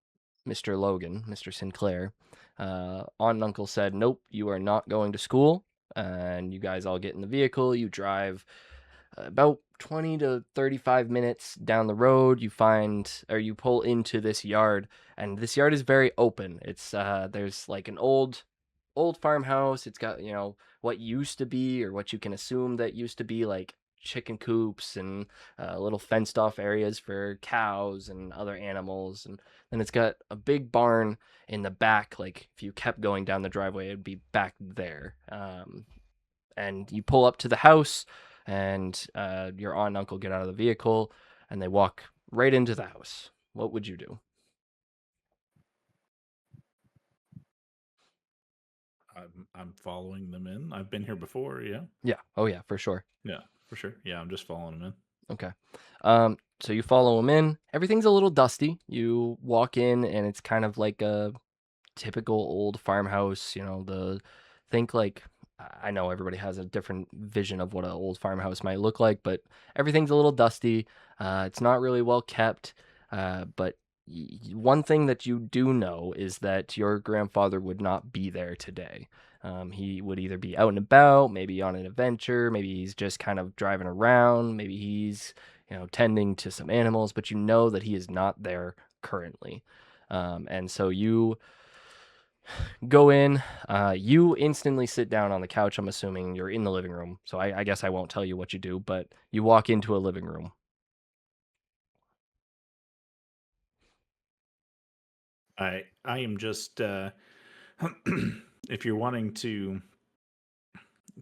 Mr. Logan, Mr. Sinclair. Aunt and Uncle said, "Nope, you are not going to school." And you guys all get in the vehicle. You drive about 20 to 35 minutes down the road. You pull into this yard, and this yard is very open. It's there's like an old farmhouse. It's got, what used to be, or what you can assume that used to be, like chicken coops and little fenced off areas for cows and other animals. And then it's got a big barn in the back. Like if you kept going down the driveway, it'd be back there. And you pull up to the house, and your aunt and uncle get out of the vehicle, and they walk right into the house. What would you do? I'm following them in. I've been here before. Yeah. Yeah. Oh yeah, for sure. Yeah, for sure. Yeah, I'm just following them in. Okay. So you follow them in. Everything's a little dusty. You walk in, and it's kind of like a typical old farmhouse. Think like, I know everybody has a different vision of what an old farmhouse might look like, but everything's a little dusty. It's not really well kept. But one thing that you do know is that your grandfather would not be there today. He would either be out and about, maybe on an adventure, maybe he's just kind of driving around, maybe he's, tending to some animals, but you know that he is not there currently. And so you go in, you instantly sit down on the couch. I'm assuming you're in the living room, so I guess I won't tell you what you do, but you walk into a living room. I am just if you're wanting to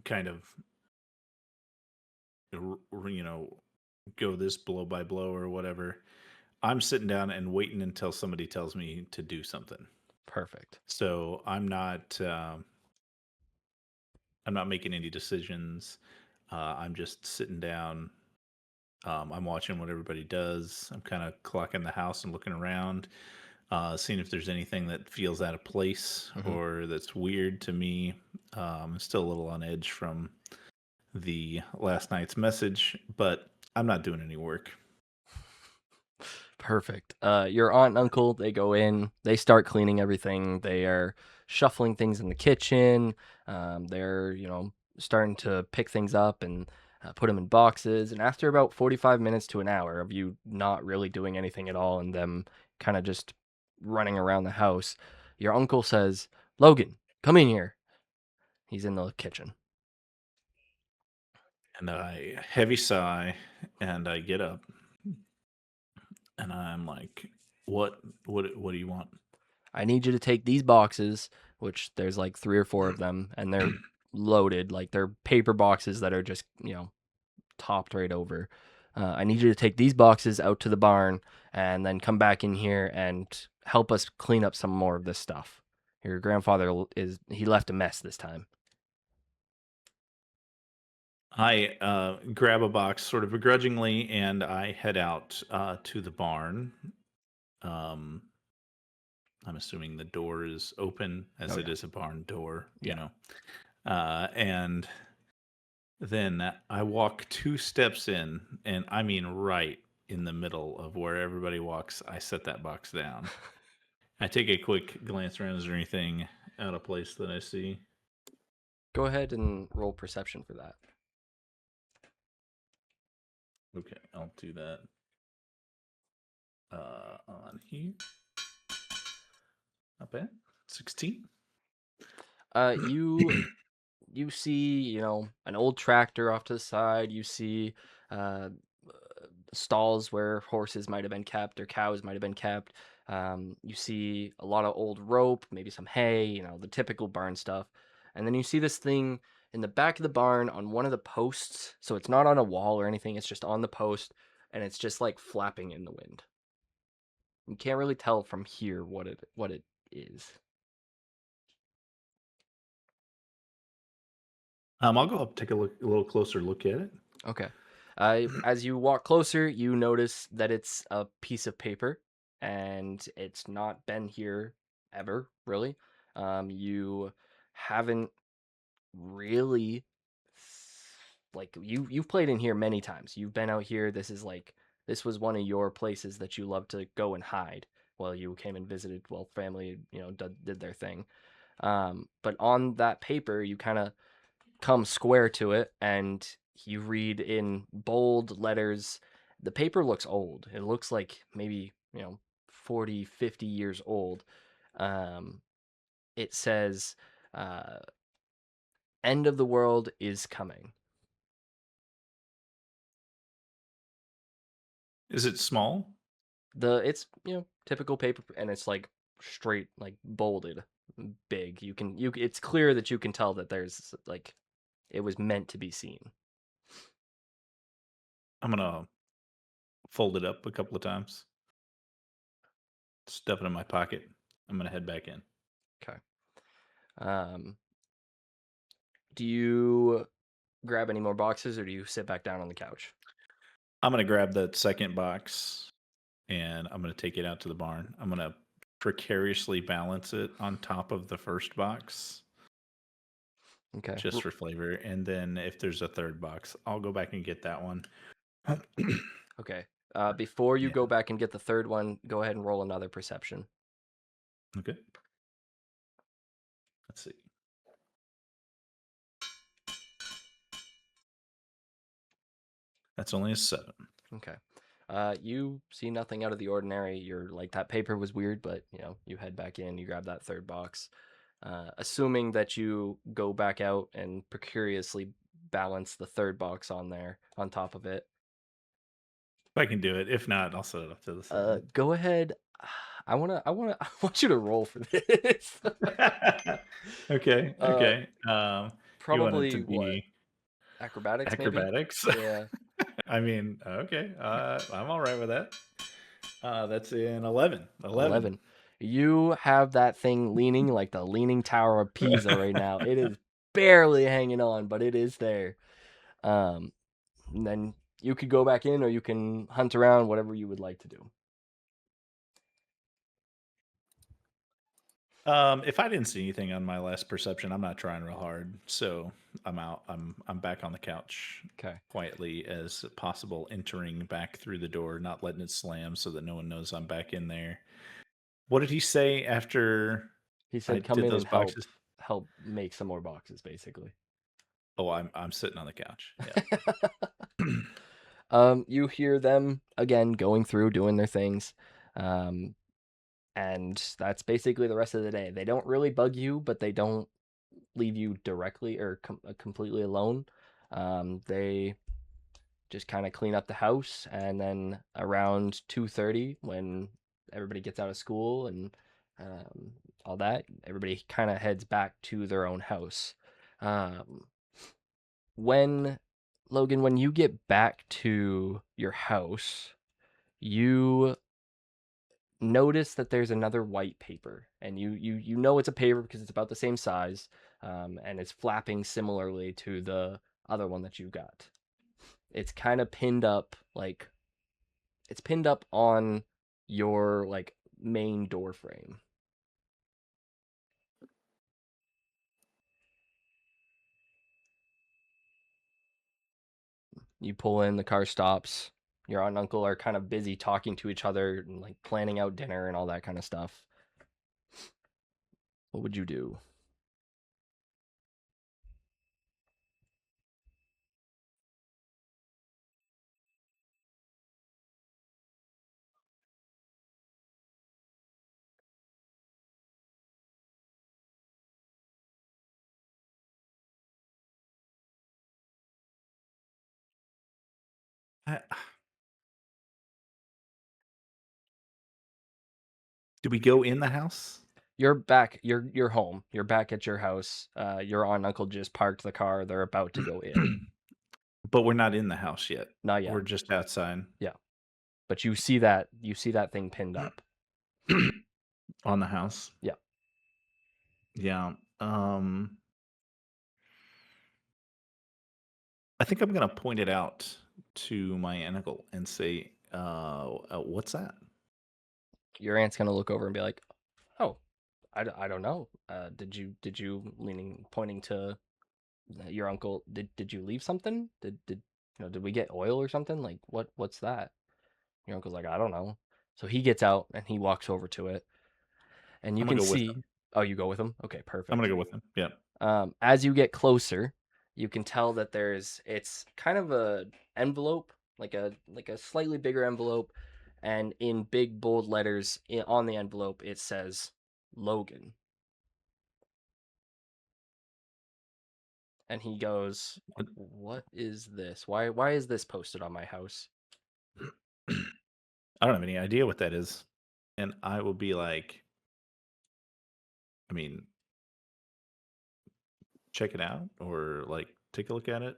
kind of go this blow by blow or whatever, I'm sitting down and waiting until somebody tells me to do something. Perfect. So I'm not making any decisions. I'm just sitting down. I'm watching what everybody does. I'm kind of clocking the house and looking around, seeing if there's anything that feels out of place or that's weird to me. I'm still a little on edge from the last night's message, but I'm not doing any work. Perfect. Your aunt and uncle, they go in, they start cleaning everything. They are shuffling things in the kitchen. They're, starting to pick things up and put them in boxes. And after about 45 minutes to an hour of you not really doing anything at all and them kind of just running around the house, your uncle says, "Logan, come in here." He's in the kitchen. And I heavy sigh, and I get up, and I'm like, "What? What do you want?" I need you to take these boxes, which there's like 3 or 4 of them, and they're loaded. Like they're paper boxes that are just, topped right over. I need you to take these boxes out to the barn and then come back in here and help us clean up some more of this stuff. Your grandfather he left a mess this time. I grab a box sort of begrudgingly, and I head out to the barn. Um, I'm assuming the door is open, as Oh, it yeah. is a barn door, Yeah. And then I walk 2 steps in, and I mean right in the middle of where everybody walks. I set that box down. I take a quick glance around. Is there anything out of place that I see? Go ahead and roll perception for that. Okay, I'll do that. On here. Not bad. 16. You see, an old tractor off to the side. You see stalls where horses might have been kept or cows might have been kept. You see a lot of old rope, maybe some hay, the typical barn stuff. And then you see this thing in the back of the barn on one of the posts. So it's not on a wall or anything. It's just on the post, and it's just like flapping in the wind. You can't really tell from here what it is. I'll go up, take a little closer look at it. Okay. As you walk closer, you notice that it's a piece of paper, and it's not been here ever, really. You haven't really like you've played in here many times. You've been out here. This was one of your places that you love to go and hide while you came and visited while family, did their thing. But on that paper, you kind of come square to it, and you read in bold letters. The paper looks old. It looks like maybe 40, 50 years old. It says end of the world is coming. Is it small? It's typical paper, and it's like straight, like bolded big. It's clear that you can tell that there's like it was meant to be seen. I'm gonna fold it up a couple of times, stuff it in my pocket. I'm gonna head back in. Okay. Do you grab any more boxes, or do you sit back down on the couch? I'm gonna grab that second box, and I'm gonna take it out to the barn. I'm gonna precariously balance it on top of the first box, Okay. just for flavor. And then if there's a third box, I'll go back and get that one. Okay. Before you Yeah. go back and get the third one, go ahead and roll another perception. Okay. Let's see. That's only a 7. Okay. You see nothing out of the ordinary. You're like, that paper was weird, but you head back in, you grab that third box. Assuming that you go back out and precariously balance the third box on there on top of it. If I can do it. If not, I'll set it up to the side. Go ahead. I want you to roll for this. Okay. Okay. You want it Probably to what? be Acrobatics, maybe? acrobatics? Yeah. I mean, okay. I'm all right with that. That's an 11. 11. You have that thing leaning like the Leaning Tower of Pisa right now. It is barely hanging on, but it is there. And then you could go back in, or you can hunt around, whatever you would like to do. If I didn't see anything on my last perception, I'm not trying real hard. So I'm out. I'm back on the couch, Okay. quietly as possible, entering back through the door, not letting it slam so that no one knows I'm back in there. What did he say after He I said, "Come did in those and boxes? help make some more boxes," basically. Oh, I'm sitting on the couch. Yeah. You hear them again going through, doing their things. and that's basically the rest of the day. They don't really bug you, but they don't leave you directly or completely alone. They just kind of clean up the house, and then around 2:30, when everybody gets out of school and all that, everybody kind of heads back to their own house. Um, when Logan, when you get back to your house, you notice that there's another white paper, and you know it's a paper because it's about the same size, and it's flapping similarly to the other one that you got. It's kind of pinned up, like it's pinned up on your like main door frame. You pull in, the car stops. Your aunt and uncle are kind of busy talking to each other and like planning out dinner and all that kind of stuff. What would you do? I, do we go in the house? You're back. You're home. You're back at your house. Your aunt and uncle just parked the car. They're about to go in. But we're not in the house yet. Not yet. We're just outside. Yeah. But you see that thing pinned up. On the house. Yeah. Yeah. I think I'm gonna point it out to my aunt and uncle and say, "What's that?" Your aunt's gonna look over and be like, "Oh, I don't know. Did you pointing to your uncle? Did you leave something? Did we get oil or something? Like what's that?" Your uncle's like, "I don't know." So he gets out and he walks over to it, and you I'm can gonna go with see. him. Oh, you go with him? Okay, perfect. I'm gonna go with him. Yeah. As you get closer, you can tell that it's kind of a envelope, like a slightly bigger envelope, and in big bold letters on the envelope it says Logan. And he goes, "What is this? Why is this posted on my house?" I don't have any idea what that is, and I will be like, I mean, check it out or like take a look at it.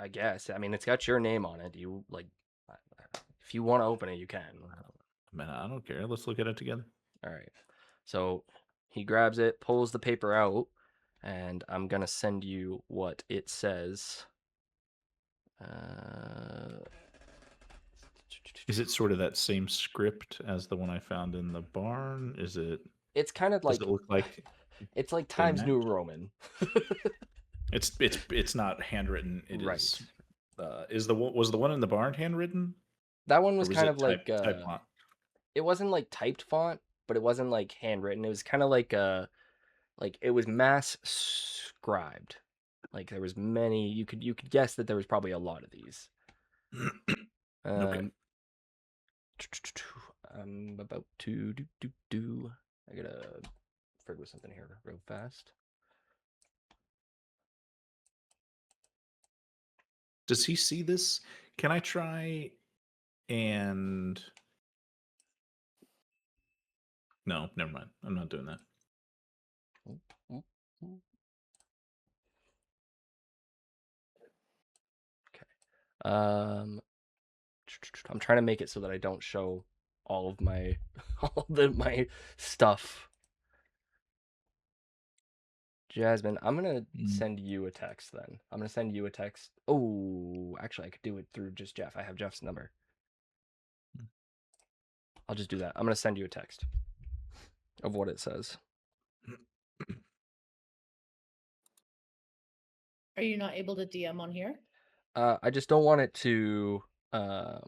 I guess. I mean, it's got your name on it. You like, if you want to open it, you can. Man, I don't care. Let's look at it together. All right. So he grabs it, pulls the paper out, and I'm gonna send you what it says. Is it sort of that same script as the one I found in the barn? Is it? It's kind of Does like it look like it's like they Times New match? Roman. It's not handwritten. It Right. is was the one in the barn handwritten, That one or was was kind it of like type font? it wasn't like typed font, but it wasn't like handwritten. It was kind of like it was mass scribed. Like there was many. You could guess that there was probably a lot of these. Okay. I'm about to do. I gotta figure with something here real fast. Does he see this? Can I try and no, never mind. I'm not doing that. Okay. I'm trying to make it so that I don't show all of my my stuff. Jasmine, I'm gonna send you a text then. I'm gonna send you a text. Oh, actually, I could do it through just Jeff. I have Jeff's number. I'll just do that. I'm gonna send you a text of what it says. Are you not able to DM on here? I just don't want it to. I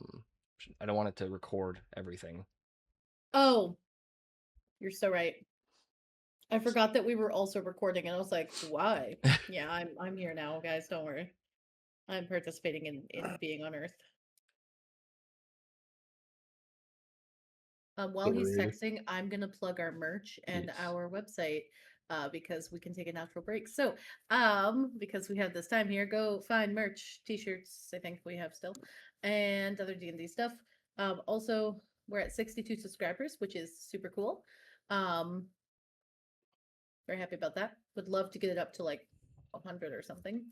don't want it to record everything. Oh, you're so right. I forgot that we were also recording, and I was like, "Why?" Yeah, I'm here now, guys. Don't worry. I'm participating in being on Earth. While he's Overrated. texting, I'm gonna plug our merch and Yes. our website because we can take a natural break. So, because we have this time here, go find merch, t-shirts. I think we have still, and other D&D stuff. Also, we're at 62 subscribers, which is super cool. Very happy about that. Would love to get it up to like 100 or something.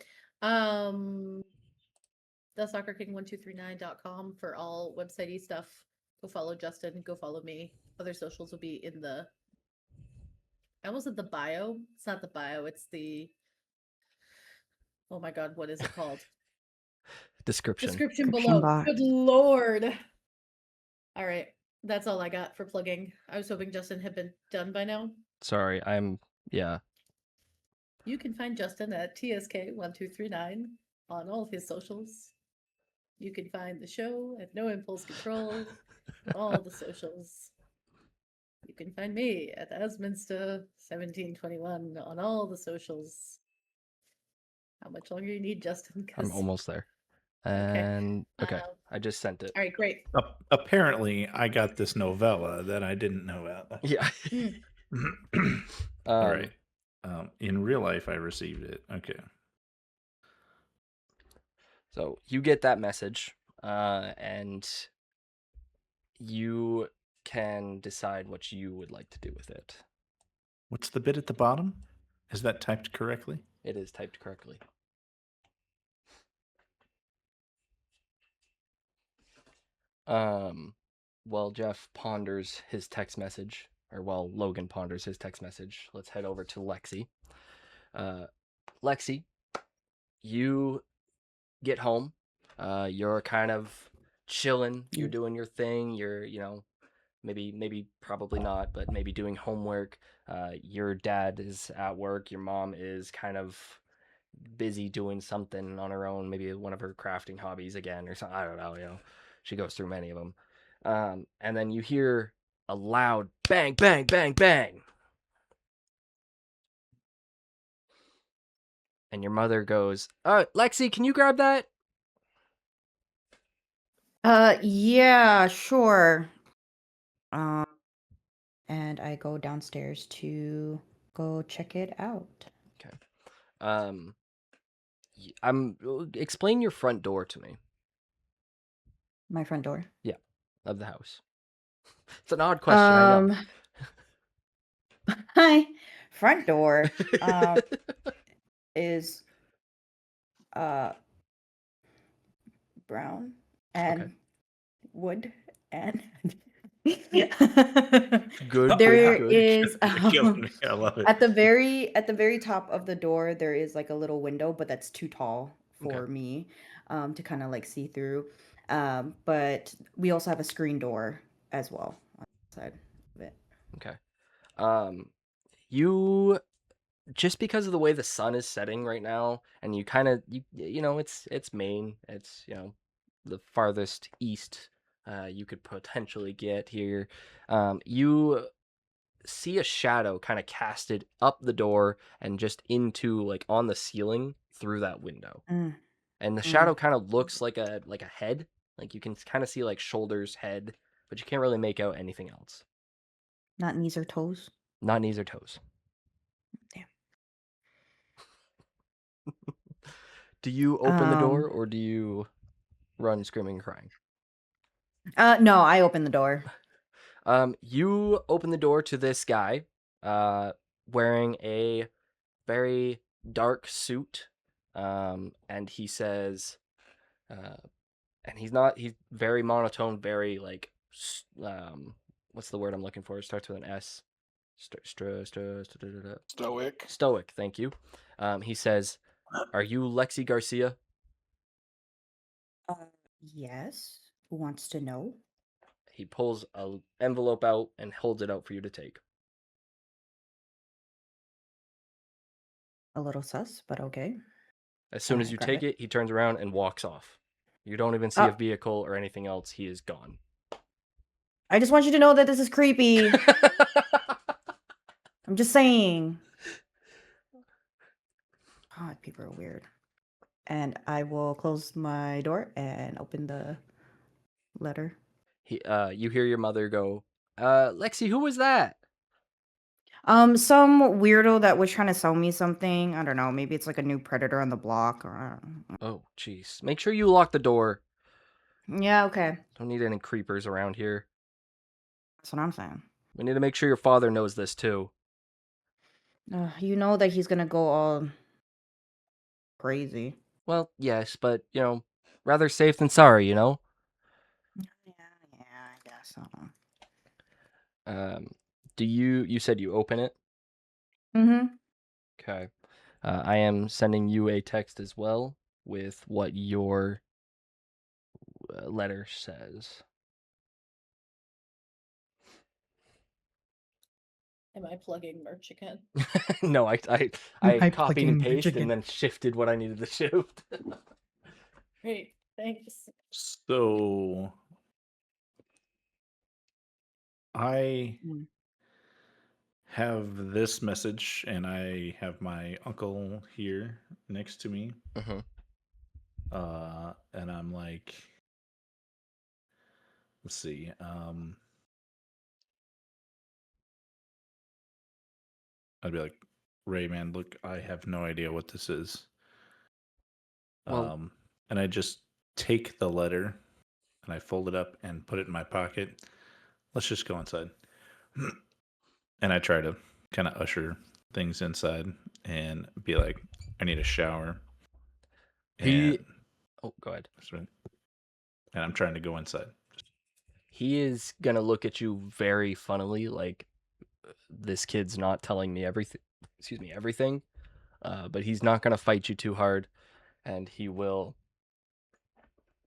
thesoccerking1239.com for all website-y stuff. Go follow Justin. Go follow me. Other socials will be in the. I almost said the bio. It's not the bio. It's the. Oh my god, what is it called? Description. Description Description below. box. Good lord. All right, that's all I got for plugging. I was hoping Justin had been done by now. Sorry, yeah. You can find Justin at TSK1239 on all of his socials. You can find the show at No Impulse Control on all the socials. You can find me at Asminster1721 on all the socials. How much longer you need, Justin? I'm 'Cause- almost there. Okay. And okay, Um, I just sent it. all right, great. Apparently, I got this novella that I didn't know about. Yeah. All right. In real life, I received it. Okay. So you get that message, and you can decide what you would like to do with it. What's the bit at the bottom? Is that typed correctly? It is typed correctly. While Jeff ponders his text message, or while Logan ponders his text message, let's head over to Lexi. Lexi, you get home. You're kind of chilling. You're doing your thing. You're, maybe probably not, but maybe doing homework. Your dad is at work. Your mom is kind of busy doing something on her own, maybe one of her crafting hobbies again or something. I don't know. She goes through many of them. And then you hear a loud bang, bang, bang, bang. And your mother goes, Lexi, can you grab that? Yeah, sure. And I go downstairs to go check it out. Explain your front door to me. My front door. Of the house. It's an odd question, I know. My front door is brown and wood and Good. there good. is Killing me. I love it. at the very top of the door there is like a little window, but that's too tall for Okay. me to kind of like see through. But we also have a screen door as well on the side of it. Okay. You, just because of the way the sun is setting right now, and you kind of it's Maine. It's the farthest east you could potentially get here. You see a shadow kind of casted up the door and just into like on the ceiling through that window. Mm. And the shadow kind of looks like a head. Like you can kind of see like shoulders, head, but you can't really make out anything else. Not knees or toes. Not knees or toes. Damn. Do you open the door or do you run screaming and crying? No, I open the door. You open the door to this guy wearing a very dark suit. And he says, and he's very monotone, very like, what's the word I'm looking for? It starts with an S. Stoic. Stoic, thank you. He says, "Are you Lexi Garcia?" Yes. Who wants to know? He pulls an envelope out and holds it out for you to take. A little sus, but okay. As soon as I you grab take it, he turns around and walks off. You don't even see a vehicle or anything else. He is gone. I just want you to know that this is creepy. I'm just saying. God, people are weird. And I will close my door and open the letter. You hear your mother go, Lexi, who was that? Some weirdo that was trying to sell me something. I don't know. Maybe it's like a new predator on the block. Or Oh, jeez. Make sure you lock the door. yeah, okay. Don't need any creepers around here. That's what I'm saying. We need to make sure your father knows this too. You know that he's gonna go all crazy. Well, yes, but rather safe than sorry, Yeah, I guess so. You said you open it? Mm-hmm. Okay. I am sending you a text as well with what your letter says. Am I plugging merch again? No, I I copied and plugging pasted again. and then shifted what I needed to shift. Great, thanks. So I Mm. have this message, and I have my uncle here next to me. Mhm. And I'm like, let's see. I'd be like, Ray, man, look, I have no idea what this is. Well- And I just take the letter and I fold it up and put it in my pocket. Let's just go inside. And I try to kind of usher things inside and be like, I need a shower. He- And, Oh, go ahead. and I'm trying to go inside. He is gonna look at you very funnily, like this kid's not telling me everything. Excuse me, everything. But he's not gonna fight you too hard, and he will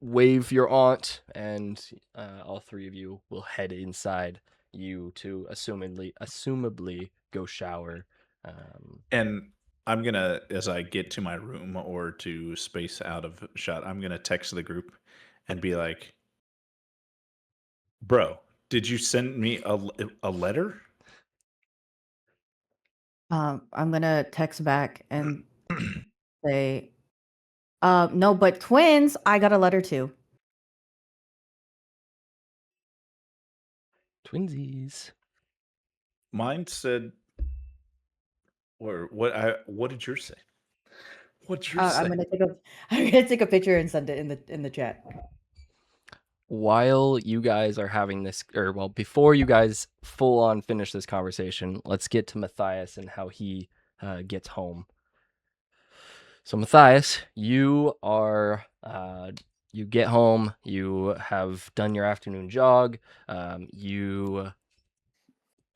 wave your aunt, and all three of you will head inside. You to assumably go shower. And I'm gonna, as I get to my room or to space out of shot, I'm gonna text the group and be like, "Bro, did you send me a letter?" I'm gonna text back and say, no, but twins, I got a letter too. Twinsies. Mine said, or what did yours say? What's yours say? I'm gonna take a picture and send it in the chat. While you guys are having this, or well, before you guys full on finish this conversation, let's get to Matthias and how he gets home. So Matthias, you are you get home, you have done your afternoon jog, you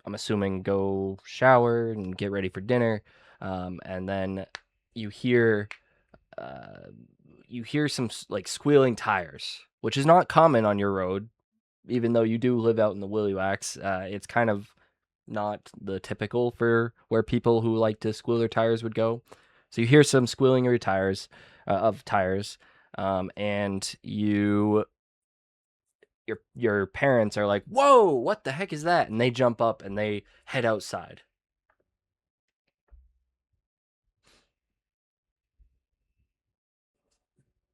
I'm assuming go shower and get ready for dinner, and then you hear some like squealing tires, which is not common on your road, even though you do live out in the Willywax. It's kind of not the typical for where people who like to squeal their tires would go. So you hear some squealing of your tires, and your parents are like, "Whoa, what the heck is that?" And they jump up and they head outside.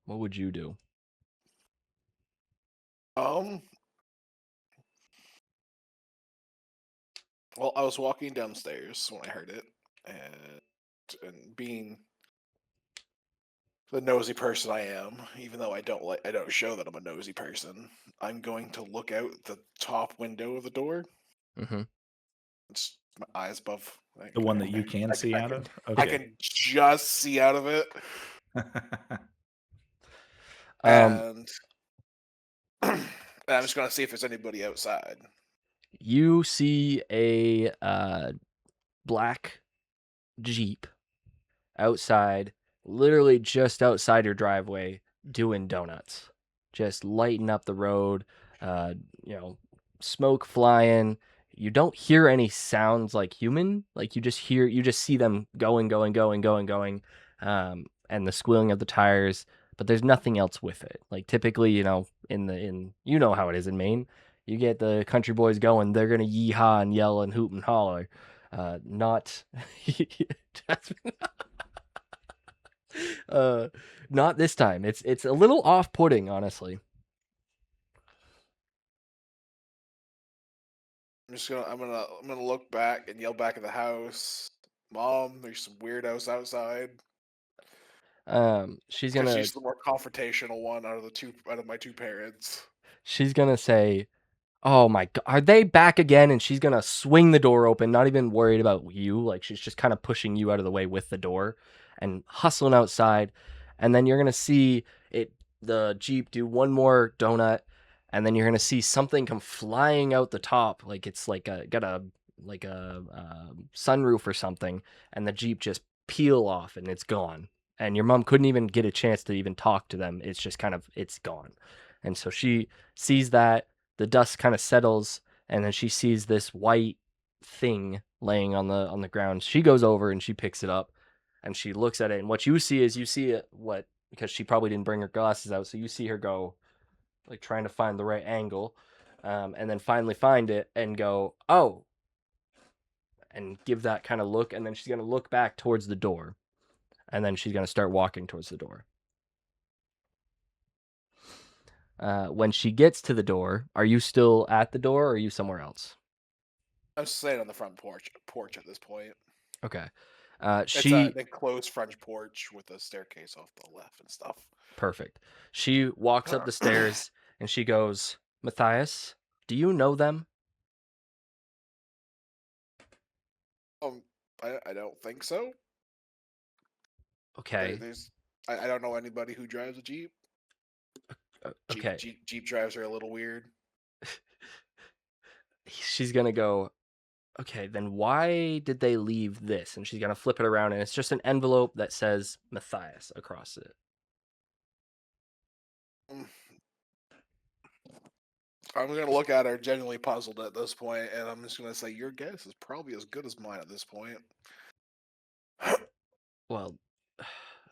What would you do? Well, I was walking downstairs when I heard it, and being the nosy person I am, even though I don't show that I'm a nosy person, I'm going to look out the top window of the door. Mm-hmm. It's my eyes above. The one that you can see out of? I can just see out of it. And and I'm just gonna see if there's anybody outside. You see a black Jeep outside, literally just outside your driveway, doing donuts, just lighting up the road. Smoke flying. You don't hear any sounds like human. Like you just see them going, and the squealing of the tires. But there's nothing else with it. Like typically, in you know how it is in Maine. You get the country boys going, they're gonna yeehaw and yell and hoot and holler. Not not this time. It's a little off-putting, honestly. I'm gonna look back and yell back at the house. Mom, there's some weirdos outside. She's Because gonna she's the more confrontational one out of my two parents. say, "Oh my god, are they back again?" And she's gonna swing the door open, not even worried about you. Like she's just kind of pushing you out of the way with the door and hustling outside. And then you're gonna see the Jeep do one more donut, and then you're gonna see something come flying out the top, like it's like got a sunroof or something, and the Jeep just peel off and it's gone. And your mom couldn't even get a chance to even talk to them. It's just it's gone. And so she sees that the dust kind of settles, and then she sees this white thing laying on the ground. She goes over and she picks it up and she looks at it, and what you see is because she probably didn't bring her glasses out, so you see her go like trying to find the right angle, and then finally find it and go, oh, and give that kind of look, and then she's gonna look back towards the door, and then she's gonna start walking towards the door. When she gets to the door, are you still at the door or are you somewhere else? I'm staying on the front porch at this point. Okay. It's an enclosed French porch with a staircase off the left and stuff. Perfect. She walks up the stairs and she goes, Matthias, do you know them? I don't think so. Okay. I don't know anybody who drives a Jeep. Okay. Jeep drives are a little weird. She's gonna go, okay, then why did they leave this? And she's gonna flip it around, and it's just an envelope that says Matthias across it. I'm gonna look at her genuinely puzzled at this point, and I'm just gonna say your guess is probably as good as mine at this point. Well,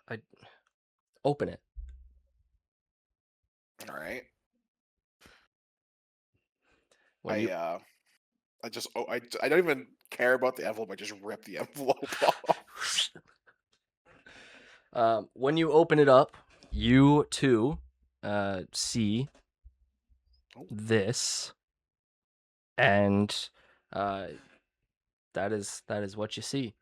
I open it. All right. When you I don't even care about the envelope. I just rip the envelope off. when you open it up, you too see this, and that is what you see.